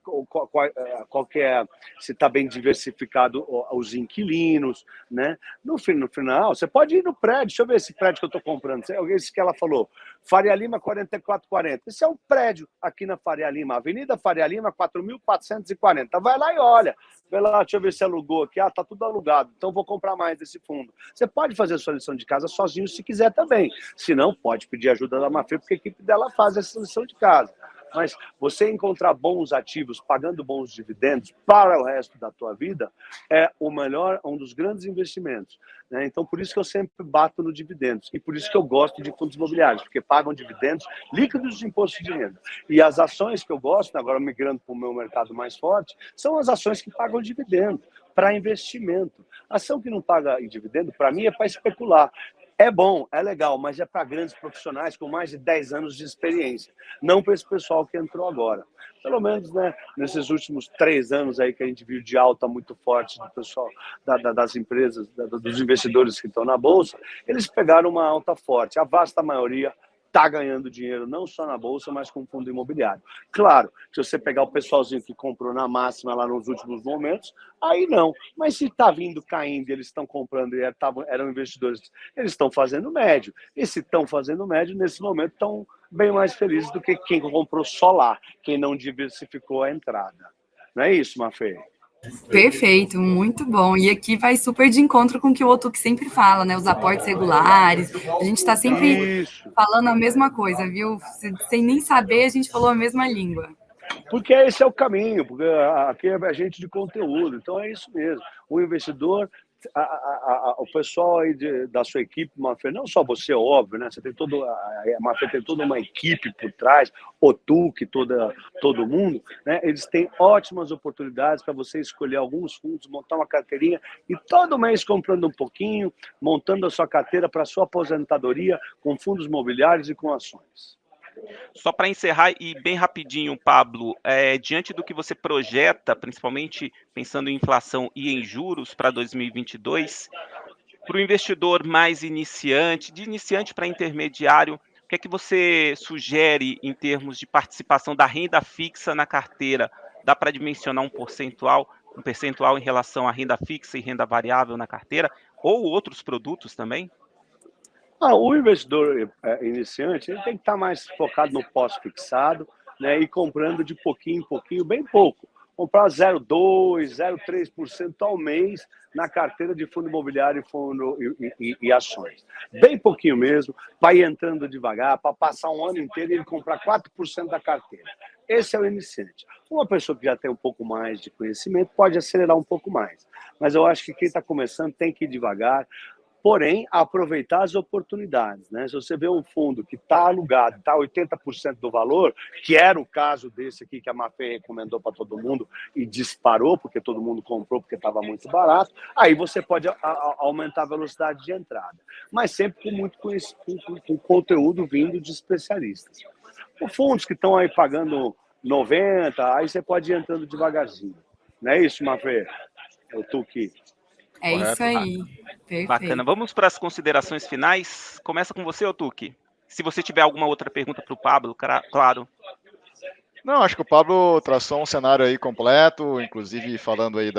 Speaker 2: qual que é, se está bem diversificado os inquilinos, né? No final, você pode ir no prédio, deixa eu ver esse prédio que eu estou comprando, esse que ela falou, Faria Lima 4440. Esse é um prédio aqui na Faria Lima, Avenida Faria Lima 4.440. Vai lá e olha. Vai lá, deixa eu ver se alugou aqui. Tá tudo alugado, então vou comprar mais desse fundo. Você pode fazer a sua lição de casa sozinho se quiser também. Se não, pode pedir ajuda da Mafê, porque a equipe dela faz essa lição de casa. Mas você encontrar bons ativos, pagando bons dividendos para o resto da tua vida, é o melhor, um dos grandes investimentos. Né? Então, por isso que eu sempre bato no dividendos. E por isso que eu gosto de fundos imobiliários, porque pagam dividendos líquidos de imposto de renda. E as ações que eu gosto, agora migrando para o meu mercado mais forte, são as ações que pagam dividendo para investimento. Ação que não paga dividendo, para mim, é para especular. É bom, é legal, mas é para grandes profissionais com mais de 10 anos de experiência, não para esse pessoal que entrou agora. Pelo menos, né, nesses últimos 3 anos aí que a gente viu de alta muito forte do pessoal, das empresas, dos investidores que estão na Bolsa, eles pegaram uma alta forte. A vasta maioria está ganhando dinheiro não só na Bolsa, mas com fundo imobiliário. Claro, se você pegar o pessoalzinho que comprou na máxima lá nos últimos momentos, aí não. Mas se está vindo caindo e eles estão comprando e eram investidores, eles estão fazendo médio. E se estão fazendo médio, nesse momento estão bem mais felizes do que quem comprou só lá, quem não diversificou a entrada. Não é isso, Mafê?
Speaker 3: Perfeito, muito bom. E aqui vai super de encontro com o que o Otuki sempre fala, né? Os aportes regulares. A gente está sempre falando a mesma coisa, viu? Sem nem saber, a gente falou a mesma língua.
Speaker 2: Porque esse é o caminho, porque aqui é agente de conteúdo. Então é isso mesmo. O investidor, o pessoal aí da sua equipe, Mafê, não só você, óbvio, né? Você tem a Mafê tem toda uma equipe por trás, o Tuque, todo mundo, né? Eles têm ótimas oportunidades para você escolher alguns fundos, montar uma carteirinha e todo mês comprando um pouquinho, montando a sua carteira para a sua aposentadoria com fundos imobiliários e com ações.
Speaker 1: Só para encerrar e bem rapidinho, Pablo, diante do que você projeta, principalmente pensando em inflação e em juros para 2022, para o investidor mais iniciante, de iniciante para intermediário, o que é que você sugere em termos de participação da renda fixa na carteira? Dá para dimensionar um percentual em relação à renda fixa e renda variável na carteira, ou outros produtos também?
Speaker 2: O investidor iniciante ele tem que estar mais focado no pós-fixado, né, e comprando de pouquinho em pouquinho, bem pouco. Comprar 0,2%, 0,3% ao mês na carteira de fundo imobiliário e ações. Bem pouquinho mesmo, vai entrando devagar, para passar um ano inteiro e ele comprar 4% da carteira. Esse é o iniciante. Uma pessoa que já tem um pouco mais de conhecimento pode acelerar um pouco mais. Mas eu acho que quem está começando tem que ir devagar, porém, aproveitar as oportunidades. Né? Se você vê um fundo que está alugado, está 80% do valor, que era o caso desse aqui que a Mafê recomendou para todo mundo e disparou, porque todo mundo comprou porque estava muito barato, aí você pode aumentar a velocidade de entrada. Mas sempre com conteúdo vindo de especialistas. Os fundos que estão aí pagando 90, aí você pode ir entrando devagarzinho. Não é isso, Mafê? Eu estou aqui.
Speaker 3: É correto. Isso aí. Perfeito.
Speaker 1: Bacana. Vamos para as considerações finais. Começa com você, Otuki. Se você tiver alguma outra pergunta para o Pablo, claro.
Speaker 4: Não, acho que o Pablo traçou um cenário aí completo, inclusive falando aí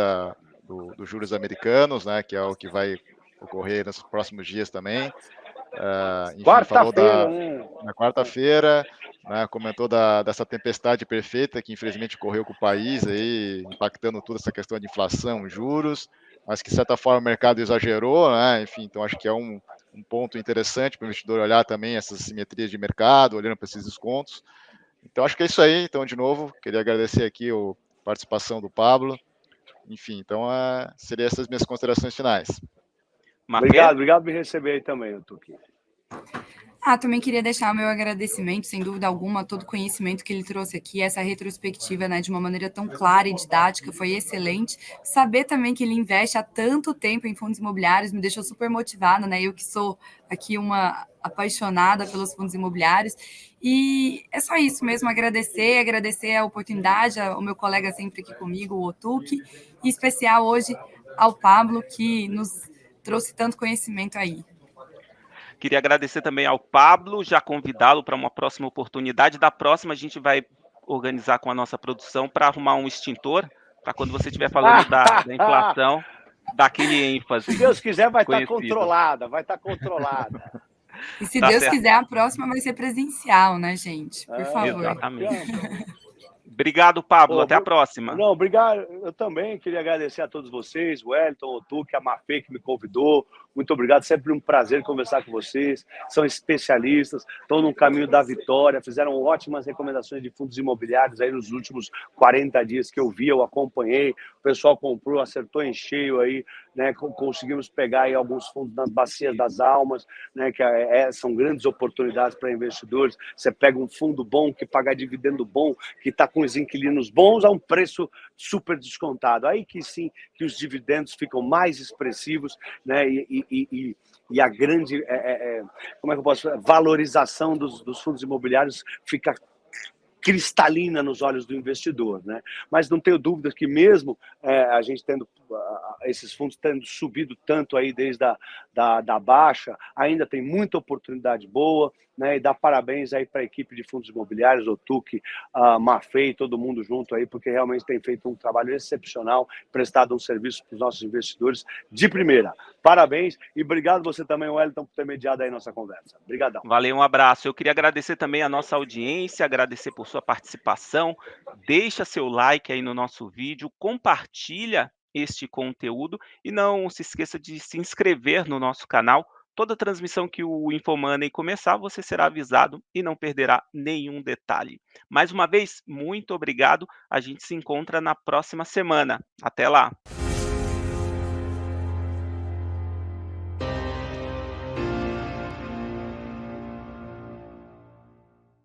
Speaker 4: dos juros americanos, né, que é o que vai ocorrer nos próximos dias também.
Speaker 2: Quarta-feira, né?
Speaker 4: Na quarta-feira. né, comentou dessa tempestade perfeita que infelizmente ocorreu com o país, aí, impactando toda essa questão de inflação, juros, mas que de certa forma o mercado exagerou, né? Enfim, então acho que é um ponto interessante para o investidor olhar também essas simetrias de mercado, olhando para esses descontos. Então acho que é isso aí. Então, de novo, queria agradecer aqui a participação do Pablo. Enfim, então seriam essas minhas considerações finais.
Speaker 1: Mafê?
Speaker 2: Obrigado por me receber aí também, Tuki.
Speaker 3: Também queria deixar o meu agradecimento, sem dúvida alguma, a todo o conhecimento que ele trouxe aqui, essa retrospectiva, né, de uma maneira tão clara e didática, foi excelente. Saber também que ele investe há tanto tempo em fundos imobiliários me deixou super motivada, né, eu que sou aqui uma apaixonada pelos fundos imobiliários, e é só isso mesmo, agradecer a oportunidade ao meu colega sempre aqui comigo, o Otuki, e em especial hoje ao Pablo, que nos trouxe tanto conhecimento aí.
Speaker 1: Queria agradecer também ao Pablo, já convidá-lo para uma próxima oportunidade. Da próxima, a gente vai organizar com a nossa produção para arrumar um extintor, para quando você estiver falando da inflação, dar aquele ênfase.
Speaker 2: Se Deus quiser, vai estar
Speaker 1: conhecido.
Speaker 2: controlada.
Speaker 3: E se
Speaker 1: Tá
Speaker 3: Deus
Speaker 1: certo.
Speaker 3: quiser, a próxima vai ser presencial, né, gente? Por favor.
Speaker 1: Exatamente. Obrigado, Pablo. Até a próxima.
Speaker 2: Não, obrigado. Eu também queria agradecer a todos vocês, o Wellington, o Tuque, a Mafê que me convidou. Muito obrigado, sempre um prazer conversar com vocês. São especialistas, estão no caminho da vitória, fizeram ótimas recomendações de fundos imobiliários aí nos últimos 40 dias que eu vi, eu acompanhei. O pessoal comprou, acertou em cheio aí, né? Conseguimos pegar aí alguns fundos nas bacias das almas, né? Que são grandes oportunidades para investidores. Você pega um fundo bom que paga dividendo bom, que está com os inquilinos bons a um preço super descontado. Aí que sim, que os dividendos ficam mais expressivos, né? E a grande, como é que eu posso falar? Valorização dos fundos imobiliários fica cristalina nos olhos do investidor, né? Mas não tenho dúvida que mesmo a gente tendo esses fundos tendo subido tanto aí desde da baixa, ainda tem muita oportunidade boa, né? E dar parabéns aí para a equipe de fundos imobiliários, o Tuque, a Mafei, todo mundo junto aí, porque realmente tem feito um trabalho excepcional, prestado um serviço para os nossos investidores de primeira. Parabéns e obrigado você também, Wellington, por ter mediado aí nossa conversa. Obrigadão.
Speaker 1: Valeu, um abraço. Eu queria agradecer também a nossa audiência, agradecer por sua participação. Deixa seu like aí no nosso vídeo, compartilha este conteúdo e não se esqueça de se inscrever no nosso canal. Toda transmissão que o InfoMoney começar, você será avisado e não perderá nenhum detalhe. Mais uma vez, muito obrigado. A gente se encontra na próxima semana. Até lá!